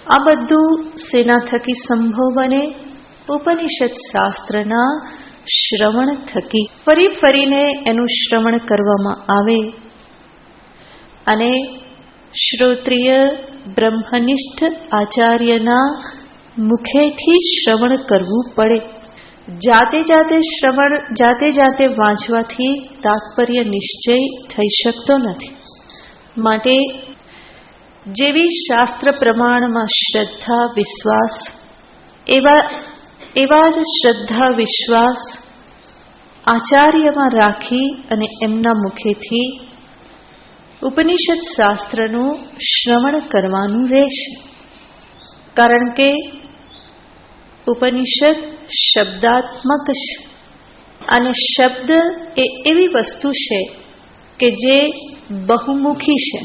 આ બધું શેના થકી સંભવ બને? ઉપનિષદ શાસ્ત્રના શ્રવણ થકી ફરી ફરીને એનું શ્રવણ કરવામાં આવે અને શ્રોત્રિય બ્રહ્મનિષ્ઠ આચાર્યના મુખેથી શ્રવણ કરવું પડે. જાતે જાતે વાંચવાથી તાત્પર્ય નિશ્ચય થઈ શકતો નથી. માટે જેવી શાસ્ત્ર પ્રમાણમાં શ્રદ્ધા વિશ્વાસ એવા જ શ્રદ્ધા વિશ્વાસ આચાર્યમાં રાખી અને એમના મુખેથી ઉપનિષદ શાસ્ત્રનું શ્રવણ કરવાનું રહેશે. કારણ કે ઉપનિષદ શબ્દાત્મક છે અને શબ્દ એ એવી વસ્તુ છે કે જે બહુમુખી છે.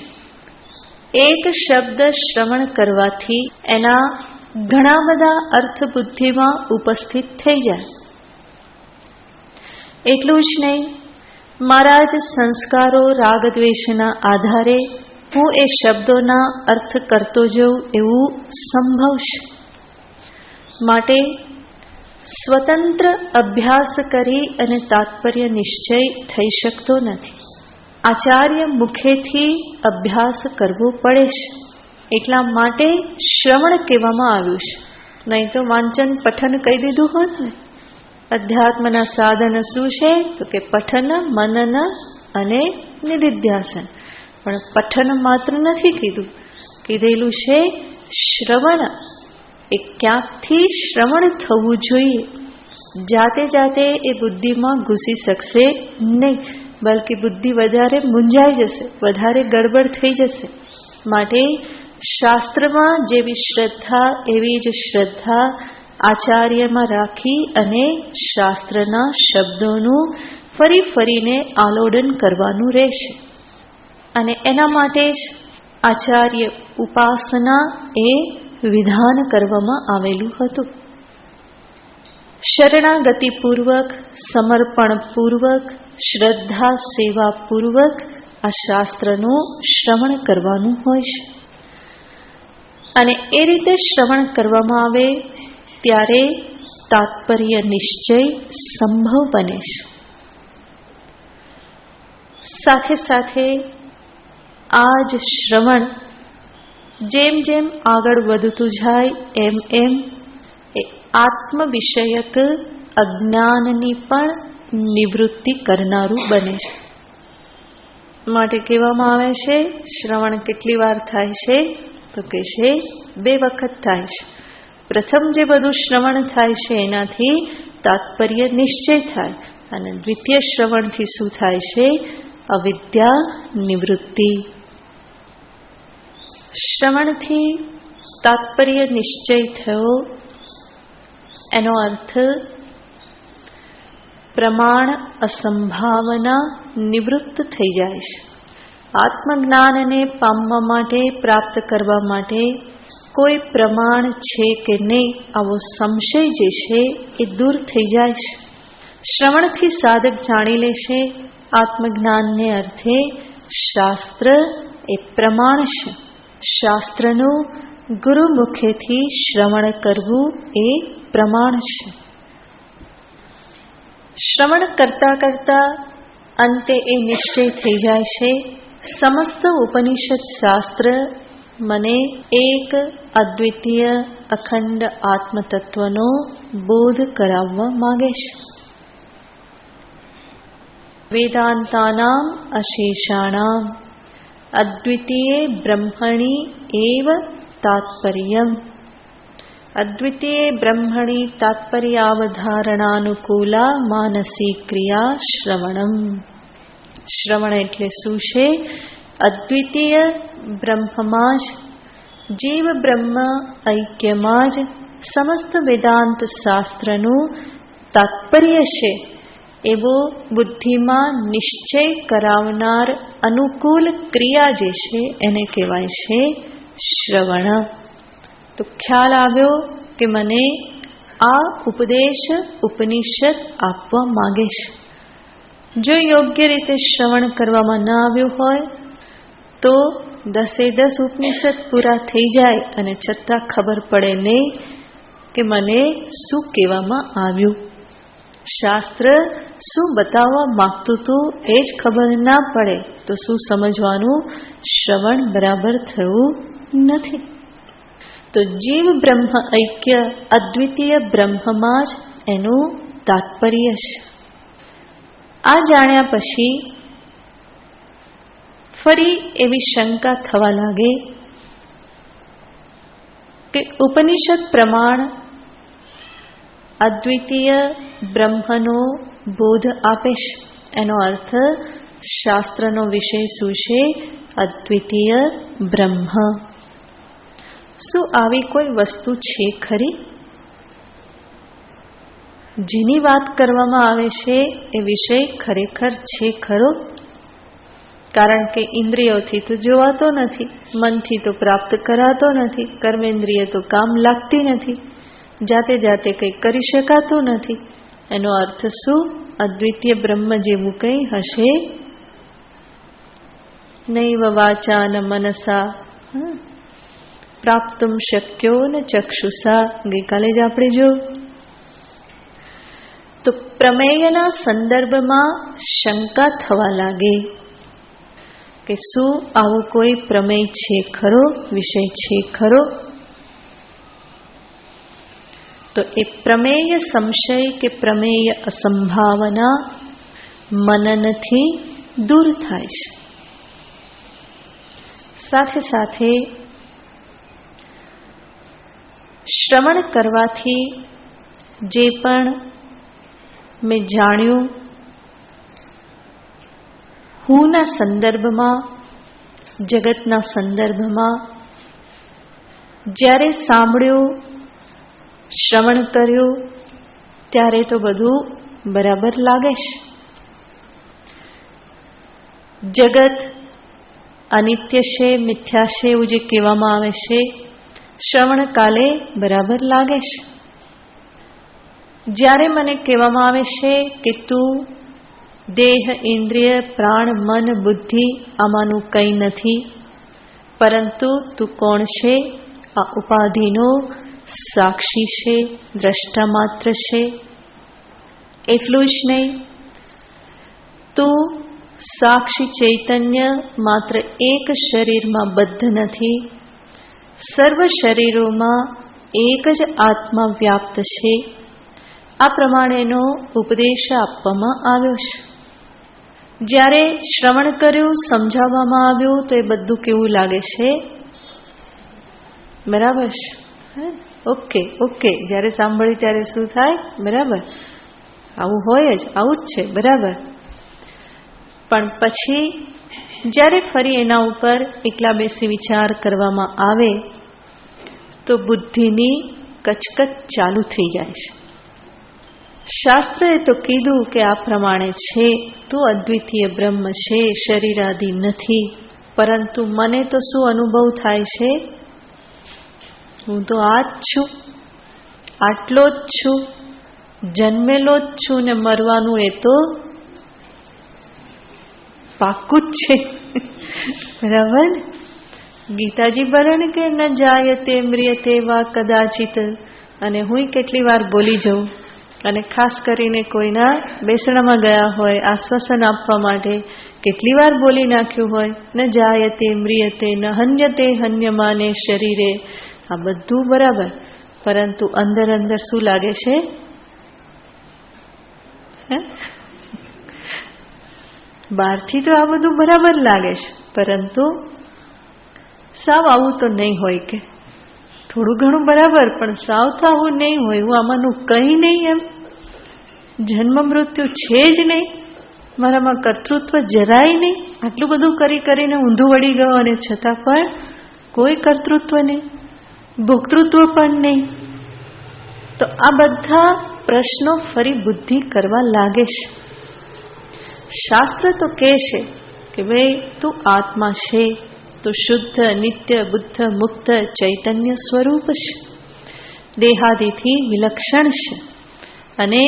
એક શબ્દ શ્રવણ કરવાથી એના ઘણા બધા અર્થ બુદ્ધિમાં ઉપસ્થિત થઈ જાય. એટલું જ નહીં, મારા જ સંસ્કારો રાગદ્વેષના આધારે હું એ શબ્દોના અર્થ કરતો જઉં એવું સંભવ છે. માટે સ્વતંત્ર અભ્યાસ કરી અને તાત્પર્ય નિશ્ચય થઈ શકતો નથી. આચાર્ય મુખેથી અભ્યાસ કરવો પડે છે. એટલા માટે શ્રવણ કહેવામાં આવ્યું છે. નહીં તો વાંચન પઠન કહી દીધું હોત ને. અધ્યાત્મના સાધન શું છે? તો કે પઠન, મનન અને નિધિધ્યાસન. પણ પઠન માત્ર નથી કીધું, કીધેલું છે શ્રવણ. એ ક્યાંકથી શ્રવણ થવું જોઈએ. જાતે એ બુદ્ધિમાં ઘૂસી શકશે નહીં, બલ્કે બુદ્ધિ વધારે મૂંઝાઈ જશે, વધારે ગડબડ થઈ જશે. માટે શાસ્ત્રમાં જેવી શ્રદ્ધા એવી જ શ્રદ્ધા આચાર્યમાં રાખી અને શાસ્ત્રના શબ્દોનું ફરીને આલોડન કરવાનું રહેશે. અને એના માટે જ આચાર્ય ઉપાસના એ વિધાન કરવામાં આવેલું હતું. શરણાગતિપૂર્વક, સમર્પણપૂર્વક, શ્રદ્ધા સેવાપૂર્વક આ શાસ્ત્રનું શ્રવણ કરવાનું હોય છે. અને એ રીતે શ્રવણ કરવામાં આવે ત્યારે તાત્પર્ય નિશ્ચય સંભવ બને છે. સાથે આ જ શ્રવણ જેમ આગળ વધતું જાય એમ એ આત્મ વિષયક અજ્ઞાનની પણ નિવૃત્તિ કરનારું બને છે. માટે કહેવામાં આવે છે શ્રવણ કેટલી વાર થાય છે? તો કે છે 2 વખત થાય છે. પ્રથમ જે બધું શ્રવણ થાય છે એનાથી તાત્પર્ય નિશ્ચય થાય અને દ્વિતીય શ્રવણથી શું થાય છે? અવિદ્યા નિવૃત્તિ. શ્રવણથી તાત્પર્ય નિશ્ચય થયો એનો અર્થ પ્રમાણ અસંભાવના નિવૃત્ત થઈ જાય છે. આત્મજ્ઞાનને પામવા માટે, પ્રાપ્ત કરવા માટે કોઈ પ્રમાણ છે કે નહીં આવો સંશય જે છે એ દૂર થઈ જાય છે. શ્રવણથી સાધક જાણી લેશે આત્મજ્ઞાનને અર્થે શાસ્ત્ર એ પ્રમાણ છે. શાસ્ત્રનું ગુરુ મુખેથી શ્રવણ કરવું એ પ્રમાણ છે. શ્રવણ કરતા અંતે એ નિશ્ચય થઈ જાય છે સમસ્ત ઉપનિષદ શાસ્ત્ર મને એક અદ્વિતીય અખંડ આત્મતત્વનો બોધ કરાવવા માંગે છે. વેદાંતાનામ અશેષાણામ અદ્વિતીય બ્રહ્મણી એવ તાત્પર્યમ. અદ્વિતીય બ્રહ્મણી તાત્પર્યાવધારણાનુકૂલા માનસી ક્રિયા શ્રવણમ. શ્રવણ એટલે શું છે? અદ્વિતીય બ્રહ્મમાં જ, જીવ બ્રહ્મ ઐક્યમાં જ સમસ્ત વેદાંત શાસ્ત્રનું તાત્પર્ય છે એવો બુદ્ધિમાં નિશ્ચય કરાવનાર અનુકૂળ ક્રિયા જે છે એને કહેવાય છે શ્રવણ. તો ખ્યાલ આવ્યો કે મને આ ઉપદેશ ઉપનિષદ આપવા માંગે છે. જો યોગ્ય રીતે શ્રવણ કરવામાં ન આવ્યું હોય તો 10 ઉપનિષદ પૂરા થઈ જાય અને છતાં ખબર પડે નહીં કે મને શું કહેવામાં આવ્યું, શાસ્ત્ર શું બતાવવા માંગતું હતું એ જ ખબર ના પડે તો શું સમજવાનું, શ્રવણ બરાબર થયું નથી. તો જીવ બ્રહ્મ ઐક્ય અદ્વિતીય બ્રહ્મમાં જ એનું તાત્પર્ય છે. આ જાણ્યા પછી ફરી એવી શંકા થવા લાગે કે ઉપનિષદ પ્રમાણ અદ્વિતીય બ્રહ્મનો બોધ આપે છે, એનો અર્થ શાસ્ત્રનો વિષય શું છે, અદ્વિતીય બ્રહ્મ. શું આવી કોઈ વસ્તુ છે ખરી? જેની વાત કરવામાં આવે છે એ વિષય ખરેખર છે ખરો? કારણ કે ઇન્દ્રિયોથી તો જોવાતો નથી, મનથી તો પ્રાપ્ત કરાતો નથી, કર્મેન્દ્રિય તો કામ લાગતી નથી, જાતે જાતે કંઈ કરી શકાતું નથી. એનો અર્થ શું? અદ્વિતીય બ્રહ્મ જેવું કંઈ હશે નૈવ વાચા ન મનસા પ્રાપ્તુમ શક્યો ન ચક્ષુષા. ગઈકાલે જ આપણે જોયું. તો પ્રમેયના સંદર્ભમાં શંકા થવા લાગે કે શું આવો કોઈ પ્રમેય છે ખરો, વિષય છે ખરો? તો એ પ્રમેય સંશય કે પ્રમેય અસંભાવના મનનથી દૂર થાય છે. સાથે સાથે શ્રવણ કરવાથી જે પણ મેં જાણ્યું હુંના સંદર્ભમાં, જગતના સંદર્ભમાં, જ્યારે સાંભળ્યું, શ્રવણ કર્યું ત્યારે તો બધું બરાબર લાગે છે. જગત અનિત્ય છે, મિથ્યા છે એવું જે કહેવામાં આવે છે, શ્રવણ કાલે બરાબર લાગે છે. જ્યારે મને કહેવામાં આવે છે કે તું દેહ, ઇન્દ્રિય, પ્રાણ, મન, બુદ્ધિ આમાંનું કંઈ નથી, પરંતુ તું કોણ છે? આ ઉપાધિનો સાક્ષી છે, દ્રષ્ટા માત્ર છે. એટલું જ નહીં, તું સાક્ષી ચૈતન્ય માત્ર એક શરીરમાં બદ્ધ નથી, સર્વ શરીરોમાં એક જ આત્મા વ્યાપ્ત છે. આ પ્રમાણેનો ઉપદેશ આપવામાં આવ્યો છે. જ્યારે શ્રવણ કર્યું, સમજાવવામાં આવ્યું તો એ બધું કેવું લાગે છે? બરાબર છે. Okay okay. જ્યારે સાંભળ્યું ત્યારે શું થાય? બરાબર, આવું હોય જ, આવું જ છે, બરાબર. પણ પછી જ્યારે ફરી એના ઉપર એકલા બેસી વિચાર કરવામાં આવે તો બુદ્ધિની કચકચ ચાલુ થઈ જાય છે. શાસ્ત્રએ તો કીધું કે આ પ્રમાણે છે, તું અદ્વિતીય બ્રહ્મ છે, શરીરાદિ નથી, પરંતુ મને તો શું અનુભવ થાય છે? હું તો આ જ છું, આટલો જ છું, જન્મેલો જ છું ને મરવાનું એ તો પાક્કું જ છે. બરાબર. ગીતાજી બરણ કે ન જાયતે મ્રિયતે વા કદાચિત. અને હું કેટલી વાર બોલી જાઉં, અને ખાસ કરીને કોઈના બેસણામાં ગયા હોય આશ્વાસન આપવા માટે કેટલી વાર બોલી નાખ્યું હોય, ન જાયતે મ્રિયતે ન હન્યતે હન્યમાને શરીરે. આ બધું બરાબર, પરંતુ અંદર અંદર શું લાગે છે? બહારથી તો આ બધું બરાબર લાગે છે, પરંતુ સાવ આવું તો નહીં હોય, કે થોડું ઘણું બરાબર પણ સાવ તો આવું નહીં હોય. હું આમાંનું કંઈ નહીં, એમ જન્મ મૃત્યુ છે જ નહીં, મારામાં કર્તૃત્વ જરાય નહીં. આટલું બધું કરી કરીને ઊંધું વળી ગયો અને છતાં પણ કોઈ કર્તૃત્વ નહીં, ભોક્તૃત્વ પણ નહીં. તો આ બધા પ્રશ્નો ફરી બુદ્ધિ કરવા લાગે છે. શાસ્ત્ર તો કહે છે કે ભાઈ તું આત્મા છે, તું શુદ્ધ, નિત્ય, બુદ્ધ, મુક્ત ચૈતન્ય સ્વરૂપ છે, દેહાદિથી વિલક્ષણ છે. અને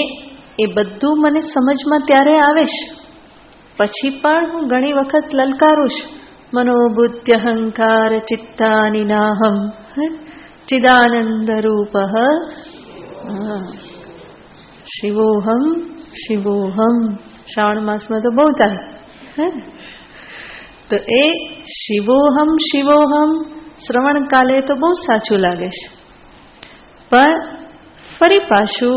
એ બધું મને સમજમાં ત્યારે આવે છે. પછી પણ હું ઘણી વખત લલકારું છું, મનોબુદ્ધિ અહંકાર ચિત્તાનિ નાહમ ચિદાનંદ રૂપ શિવોહમ શિવોહમ શ્રાવણ માસમાં તો બહુ થાય હે ને? તો એ શિવોહમ શિવોહમ શ્રવણ કાલે તો બહુ સાચું લાગે છે, પણ ફરી પાછું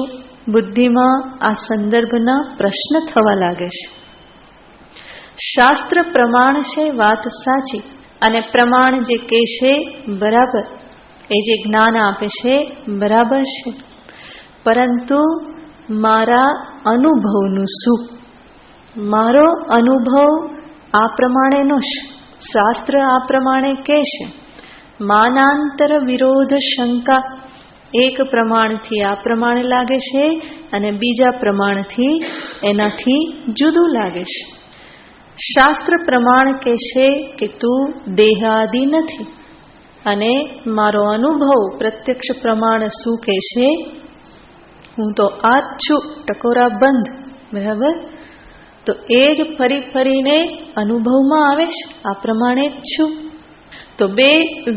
બુદ્ધિમાં આ સંદર્ભના પ્રશ્ન થવા લાગે છે. શાસ્ત્ર પ્રમાણ છે વાત સાચી, અને પ્રમાણ જે કહે છે બરાબર, એ જે જ્ઞાન આપે છે બરાબર છે, પરંતુ મારા અનુભવનું શું? મારો અનુભવ આ પ્રમાણેનો છે, શાસ્ત્ર આ પ્રમાણે કહે છે. માનાંતર વિરોધ શંકા, એક પ્રમાણથી આ પ્રમાણે લાગે છે અને બીજા પ્રમાણથી એનાથી જુદું લાગે છે. શાસ્ત્ર પ્રમાણ કહે છે કે તું દેહાદિ નથી, અને મારો અનુભવ પ્રત્યક્ષ પ્રમાણ શું કહે છે? હું તો આ જ છું, ટકોરા બંધ. બરાબર? તો એ જ ફરી ફરીને અનુભવમાં આવે છે, આ પ્રમાણે જ છું. તો બે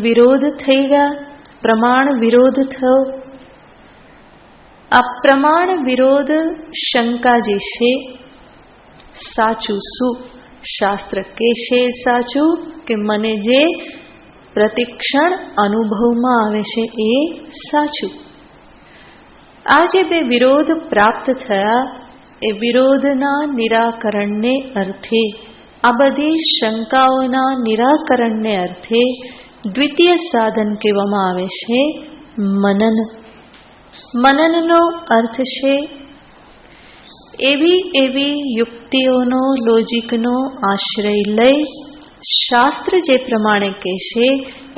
વિરોધ થઈ ગયા, પ્રમાણ વિરોધ થયો. આ પ્રમાણ વિરોધ શંકા જે છે, સાચું શું? શાસ્ત્ર કહે છે સાચું કે મને જે પ્રતિક્ષણ અનુભવમાં આવે છે એ સાચું? આ જે બે વિરોધ પ્રાપ્ત થયા, એ વિરોધના નિરાકરણને અર્થે, આ બધી શંકાઓના નિરાકરણને અર્થે દ્વિતીય સાધન કહેવામાં આવે છે મનન. મનનનો અર્થ છે એવી યુક્તિઓનો, લોજિકનો આશ્રય લઈ શાસ્ત્ર જે પ્રમાણે કહે છે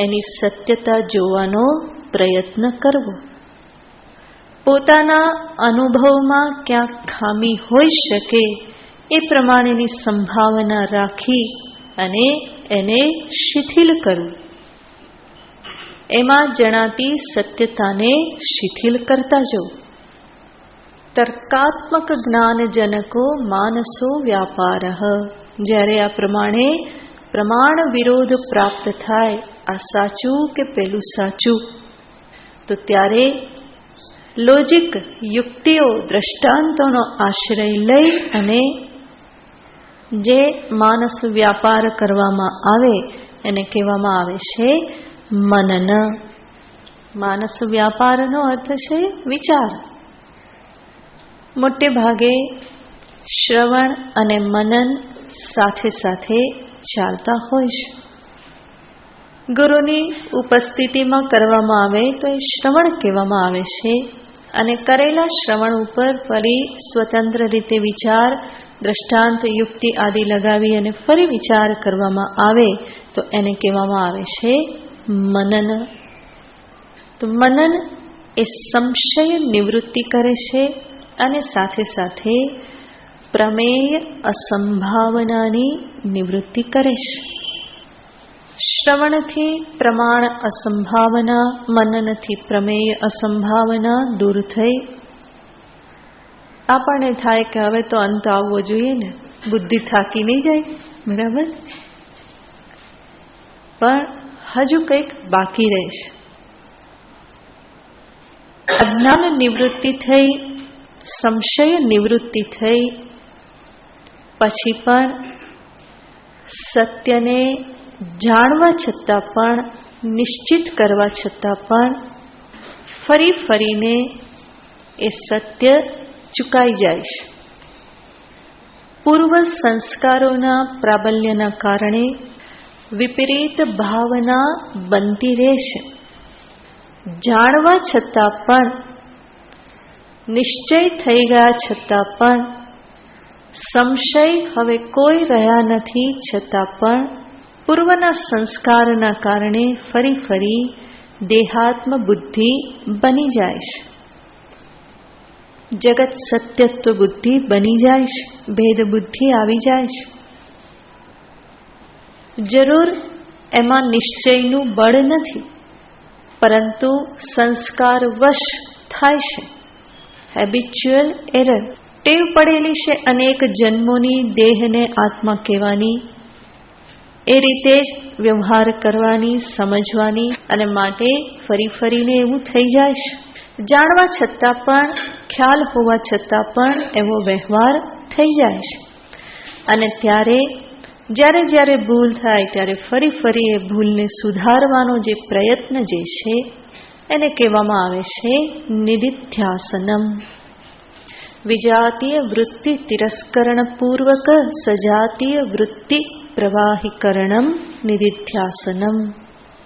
એની સત્યતા જોવાનો પ્રયત્ન કરવો. પોતાના અનુભવમાં ક્યાંક ખામી હોઈ શકે એ પ્રમાણેની સંભાવના રાખી અને એને શિથિલ કરવું. એમાં જણાતી સત્યતાને શિથિલ કરતા જવું. તર્કાત્મક જ્ઞાનજનકો માનસો વ્યાપારઃ. જ્યારે આ પ્રમાણે પ્રમાણ વિરોધ પ્રાપ્ત થાય, આ સાચું કે પેલું સાચું, તો ત્યારે લોજિક, યુક્તિઓ, દ્રષ્ટાંતોનો આશ્રય લઈ અને જે માનસ વ્યાપાર કરવામાં આવે એને કહેવામાં આવે છે મનન. માનસ વ્યાપારનો અર્થ છે વિચાર. મોટે ભાગે શ્રવણ અને મનન સાથે સાથે ચાલતા હોય છે. ગુરુની ઉપસ્થિતિમાં કરવામાં આવે તો એ શ્રવણ કહેવામાં આવે છે, અને કરેલા શ્રવણ ઉપર ફરી સ્વતંત્ર રીતે વિચાર, દ્રષ્ટાંત, યુક્તિ આદિ લગાવી અને ફરી વિચાર કરવામાં આવે તો એને કહેવામાં આવે છે મનન. તો મનન એ સંશય નિવૃત્તિ કરે છે અને સાથે સાથે પ્રમેય અસંભાવનાની નિવૃત્તિ કરે છે. શ્રવણથી પ્રમાણ અસંભાવના, મનનથી પ્રમેય અસંભાવના દૂર થઈ. આપણને થાય કે હવે તો અંત આવવો જોઈએ ને, બુદ્ધિ થાકી નહીં જાય. બરાબર? પણ હજુ કંઈક બાકી રહેશે. અજ્ઞાન નિવૃત્તિ થઈ, સંશય નિવૃત્તિ થઈ, પછી પણ સત્યને જાણવા છતાં પણ, નિશ્ચિત કરવા છતાં પણ ફરી ફરીને એ સત્ય ચૂકાઈ જાય છે. પૂર્વ સંસ્કારોના પ્રાબલ્યના કારણે વિપરીત ભાવના બનતી રહેશે. જાણવા છતાં પણ, નિશ્ચય થઈ ગયા છતાં પણ, સંશય હવે કોઈ રહ્યા નથી છતાં પણ પૂર્વના સંસ્કારના કારણે ફરી ફરી દેહાત્મ બુદ્ધિ બની જાય છે. જગત સત્યત્વ બુદ્ધિ બની જાય છે, ભેદ બુદ્ધિ આવી જાય છે. જરૂર એમાં નિશ્ચયનું બળ નથી, પરંતુ સંસ્કારવશ થાય છે. હેબિચ્યુઅલ એરર, ટેવ પડેલી છે અનેક જન્મોની દેહને આત્મા કહેવાની, એ રીતે જ વ્યવહાર કરવાની, સમજવાની, અને માટે ફરી ફરીને એવું થઈ જાય છે. જાણવા છતાં પણ, ખ્યાલ હોવા છતાં પણ એવો વ્યવહાર થઈ જાય છે. અને ત્યારે જ્યારે ભૂલ થાય ત્યારે ફરી એ ભૂલને સુધારવાનો જે પ્રયત્ન જે છે એને કહેવામાં આવે છે નિદિધ્યાસનમ. વિજાતીય વૃત્તિ તિરસ્કરણ પૂર્વક સજાતીય વૃત્તિ પ્રવાહીકરણમ નિદિધ્યાસનમ.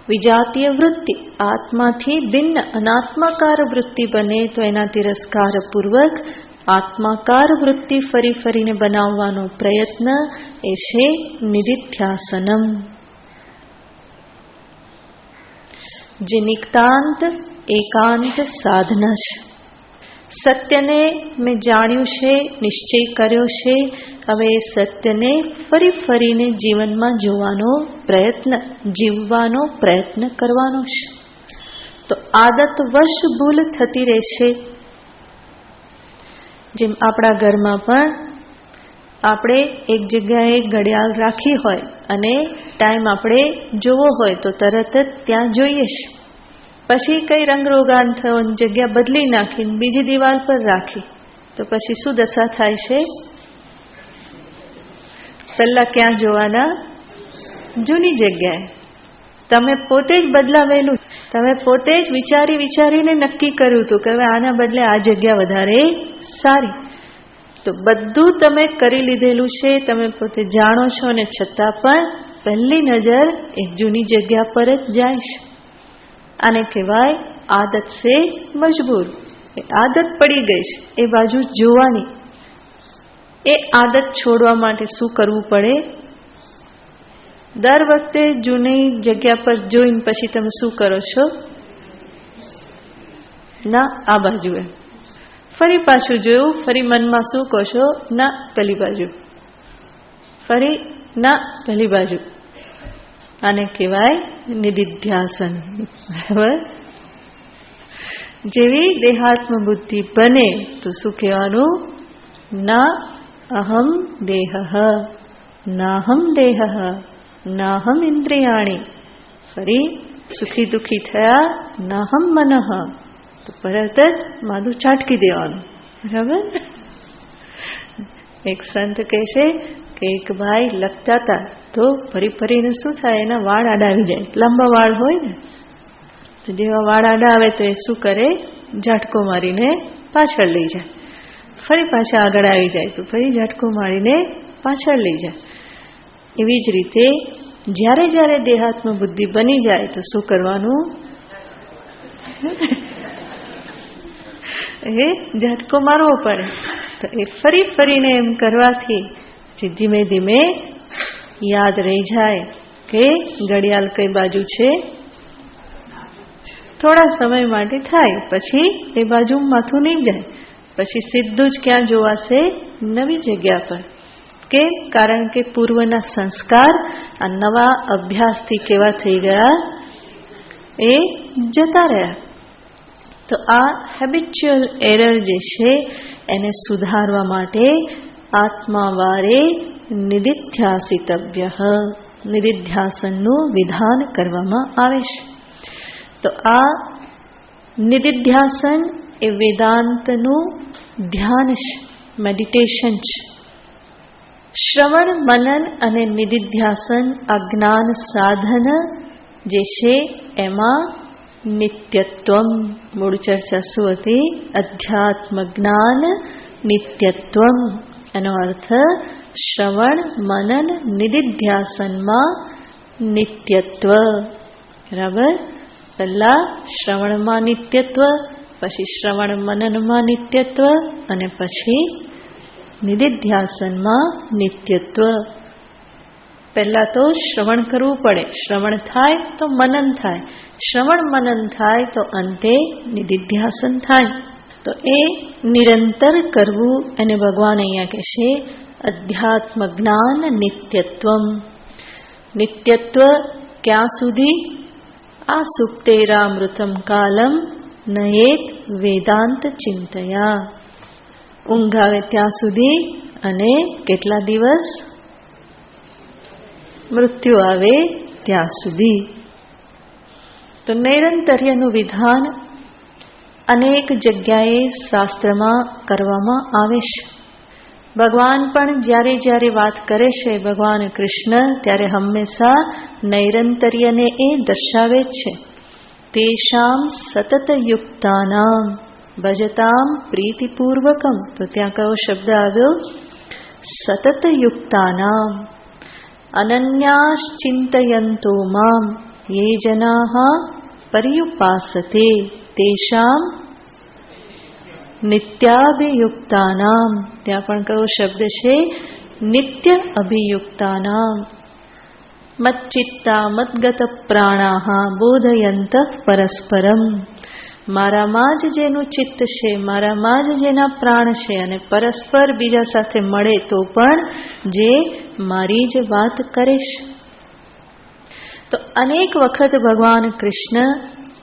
વિજાતીય વૃત્તિ આત્માથી ભિન્ન અનાત્માકાર વૃત્તિ બને તો એના તિરસ્કાર પૂર્વક આત્માકાર વૃત્તિ ફરીને બનાવવાનો પ્રયત્ન એ છે નિદિધ્યાસનમ. જે નિક્તાંત એકાંત સાધના છે. સત્યને મેં જાણ્યું છે, નિશ્ચય કર્યો છે, હવે એ સત્યને ફરીને જીવનમાં જોવાનો પ્રયત્ન, જીવવાનો પ્રયત્ન કરવાનો છે. તો આદતવશ ભૂલ થતી રહેશે. જેમ આપણા ઘરમાં પણ આપણે એક જગ્યાએ ઘડિયાળ રાખી હોય અને ટાઈમ આપણે જોવો હોય તો તરત જ ત્યાં જોઈએ છે. પછી કઈ રંગરોગાન થયો, જગ્યા બદલી નાખીને બીજી દિવાલ પર રાખી તો પછી શું દશા થાય છે? પહેલા ક્યાં જોવાના? જૂની જગ્યાએ. તમે પોતે જ બદલાવેલું, તમે પોતે જ વિચારીને નક્કી કર્યું હતું કે હવે આના બદલે આ જગ્યા વધારે સારી. તો બધું તમે કરી લીધેલું છે, તમે પોતે જાણો છો, અને છતાં પણ પહેલી નજર એ જૂની જગ્યા પર જ જાય છે. આને કહેવાય આદત સે મજબૂર. એ આદત પડી ગઈ છે એ બાજુ જોવાની. એ આદત છોડવા માટે શું કરવું પડે? દર વખતે જૂની જગ્યા પર જોઈને પછી તમે શું કરો છો? ના, આ બાજુ એમ. ફરી પાછું જોયું, ફરી મનમાં શું કહો છો? ના, પેલી બાજુ. ફરી ના, પેલી બાજુ. આને કહેવાય નિદિધ્યાસન. બરાબર? જેવી દેહાત્મ બુદ્ધિ બને તો શું કહેવાનું? ના અહમ દેહ, નાહમ દેહ, નાહમ ઇન્દ્રિયાણી. ફરી સુખી દુખી થયા, નાહમ મનઃ, તો તરત જ માથું ચાટકી દેવાનું. બરાબર? એક સંત કહે છે કે એક ભાઈ લખતા હતા તો ફરીને શું થાય? એના વાળ આડા આવી જાય. લાંબા વાળ હોય ને, તો જેવા વાળ આડા આવે તો એ શું કરે? ઝાટકો મારીને પાછળ લઈ જાય. ફરી પાછા આગળ આવી જાય તો ફરી ઝાટકો મારીને પાછળ લઈ જાય. એવી જ રીતે જ્યારે દેહાત્મ બુદ્ધિ બની જાય તો શું કરવાનું? એ ઝાટકો મારવો પડે. તો એ ફરીને એમ કરવાથી જે ધીમે યાદ રહી જાય કે ઘડિયાળ કઈ બાજુ છે. થોડા સમય માટે થાય, પછી એ બાજુ માથું નહીં જાય. પછી સીધું જ ક્યાં જોવાશે? નવી જગ્યા પર. કેમ? કારણ કે પૂર્વના સંસ્કાર આ નવા અભ્યાસથી કેવા થઈ ગયા? એ જતા રહ્યા. તો આ હેબિચ્યુઅલ એરર જે છે એને સુધારવા માટે આત્માવારે નિદિધ્યાસિતવ્ય, નિદિધ્યાસનનું વિધાન કરવામાં આવે છે. તો આ નિદિધ્યાસન એ વેદાંતનું ધ્યાન છે, મેડિટેશન છે. શ્રવણ, મનન અને નિદિધ્યાસન આ જ્ઞાન સાધન જે છે એમાં નિત્યત્વમ. મૂળ ચર્ચા શું હતી? અધ્યાત્મ જ્ઞાન નિત્યત્વમ. એનો અર્થ શ્રવણ, મનન, નિદિધ્યાસનમાં નિત્યત્વ. બરાબર? પહેલા શ્રવણમાં નિત્યત્વ, પછી શ્રવણ મનનમાં નિત્યત્વ, અને પછી નિદિધ્યાસનમાં નિત્યત્વ. પહેલા તો શ્રવણ કરવું પડે. શ્રવણ થાય તો મનન થાય, શ્રવણ મનન થાય તો અંતે નિદિધ્યાસન થાય. તો એ નિરંતર કરવું એને ભગવાન અહીંયા કહેશે અધ્યાત્મ જ્ઞાન નિત્યત્વમ. નિત્યત્વ ક્યાં સુધી? આ સુપ્તેરામૃતમ કાલમ નયેત વેદાંત ચિંતયા. ઊંઘ આવે ત્યાં સુધી, અને કેટલા દિવસ? મૃત્યુ આવે ત્યાં સુધી. તો નૈરંતર્યનું વિધાન અનેક જગ્યાએ શાસ્ત્રમાં કરવામાં આવે છે. ભગવાન પણ જ્યારે જ્યારે વાત કરે છે ભગવાન કૃષ્ણ, ત્યારે હંમેશા નૈરંતર્યને એ દર્શાવે છે. તેષામ સતત યુક્તાનામ ભજતામ પ્રીતિપૂર્વકમ. તો ત્યાં કયો શબ્દ આવ્યો? સતત યુક્તાનામ. અનન્યાશ્ચિંતયંતો મામ યે જનાઃ પર્યુપાસતે તેષામ નિત્યાભિયુક્તાનામ. ત્યાં પણ કયો શબ્દ છે? નિત્ય અભિયુક્તાનામ. મચ્ચિત્તા મદ્ગત પ્રાણાઃ બોધયંત પરસ્પરમ. મારામાં જ જેનું ચિત્ત છે, મારામાં જ જેના પ્રાણ છે, અને પરસ્પર બીજા સાથે મળે તો પણ જે મારી જ વાત કરે છે. તો અનેક વખત ભગવાન કૃષ્ણ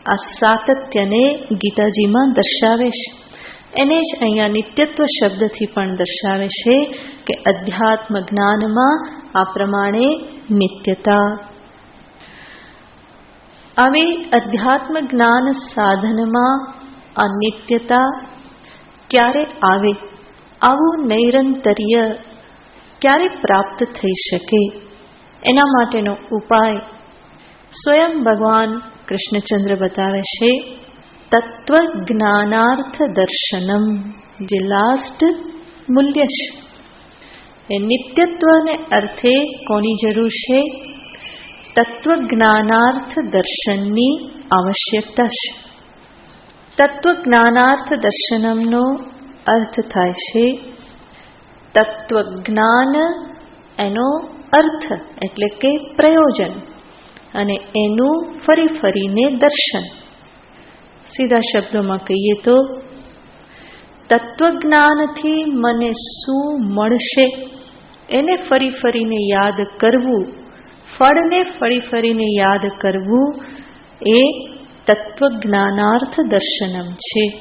આ સાતત્યને ગીતાજીમાં દર્શાવે છે. એને જ અહીંયા નિત્યત્વ શબ્દથી પણ દર્શાવે છે કે અધ્યાત્મ જ્ઞાનમાં આ પ્રમાણે નિત્યતા. આવી અધ્યાત્મ જ્ઞાન સાધનમાં આ નિત્યતા ક્યારે આવે, આવું નૈરંતર્ય ક્યારે પ્રાપ્ત થઈ શકે, એના માટેનો ઉપાય સ્વયં ભગવાન કૃષ્ણચંદ્ર બતાવે છે. તત્વ જ્ઞાનાર્થ દર્શનમ, જે લાસ્ટ મૂલ્ય છે. એ નિત્યત્વને અર્થે કોની જરૂર છે? તત્વ જ્ઞાનાર્થ દર્શનની આવશ્યકતા છે. તત્વ જ્ઞાનાર્થ દર્શનમનો અર્થ થાય છે તત્વ જ્ઞાન, એનો અર્થ એટલે કે પ્રયોજન, અને એનું ફરી ફરીને દર્શન. સીધા શબ્દોમાં કહીએ તો તત્વજ્ઞાનથી મને શું મળશે એને ફરી ફરીને યાદ કરવું, ફળને ફરી ફરીને યાદ કરવું, એ તત્વજ્ઞાનાર્થ દર્શનમ છે.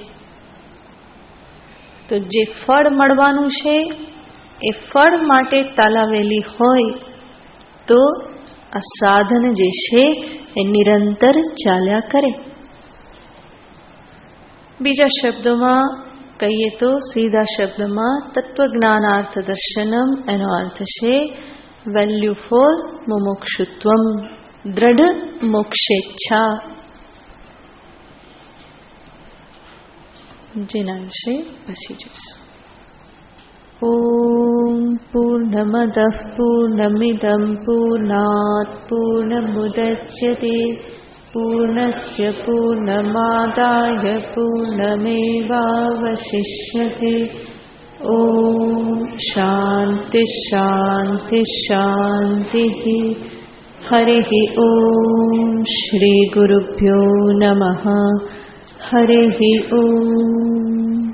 તો જે ફળ મળવાનું છે એ ફળ માટે તાલાવેલી હોય તો આ સાધન જે છે એ નિરંતર ચાલ્યા કરે. બીજા શબ્દોમાં કહીએ તો સીધા શબ્દમાં તત્વજ્ઞાનાર્થ દર્શનમ એનો અર્થ છે વેલ્યુ ફોર મુમુક્ષુત્વમ, દ્રઢ મોક્ષેચ્છા. જેના વિશે પછી જોઈશું. ઓમ પૂર્ણમદ પૂર્ણમિદં પૂર્ણાત પૂર્ણમુદચ્યતે પૂર્ણસ્ય પૂર્ણમાદાય પૂર્ણમેવાવશિષ્યતે. ઓમ શાંતિ શાંતિ શાંતિ. હરિ ઓમ શ્રી ગુરુભ્યો નમઃ. હરિ ઓમ.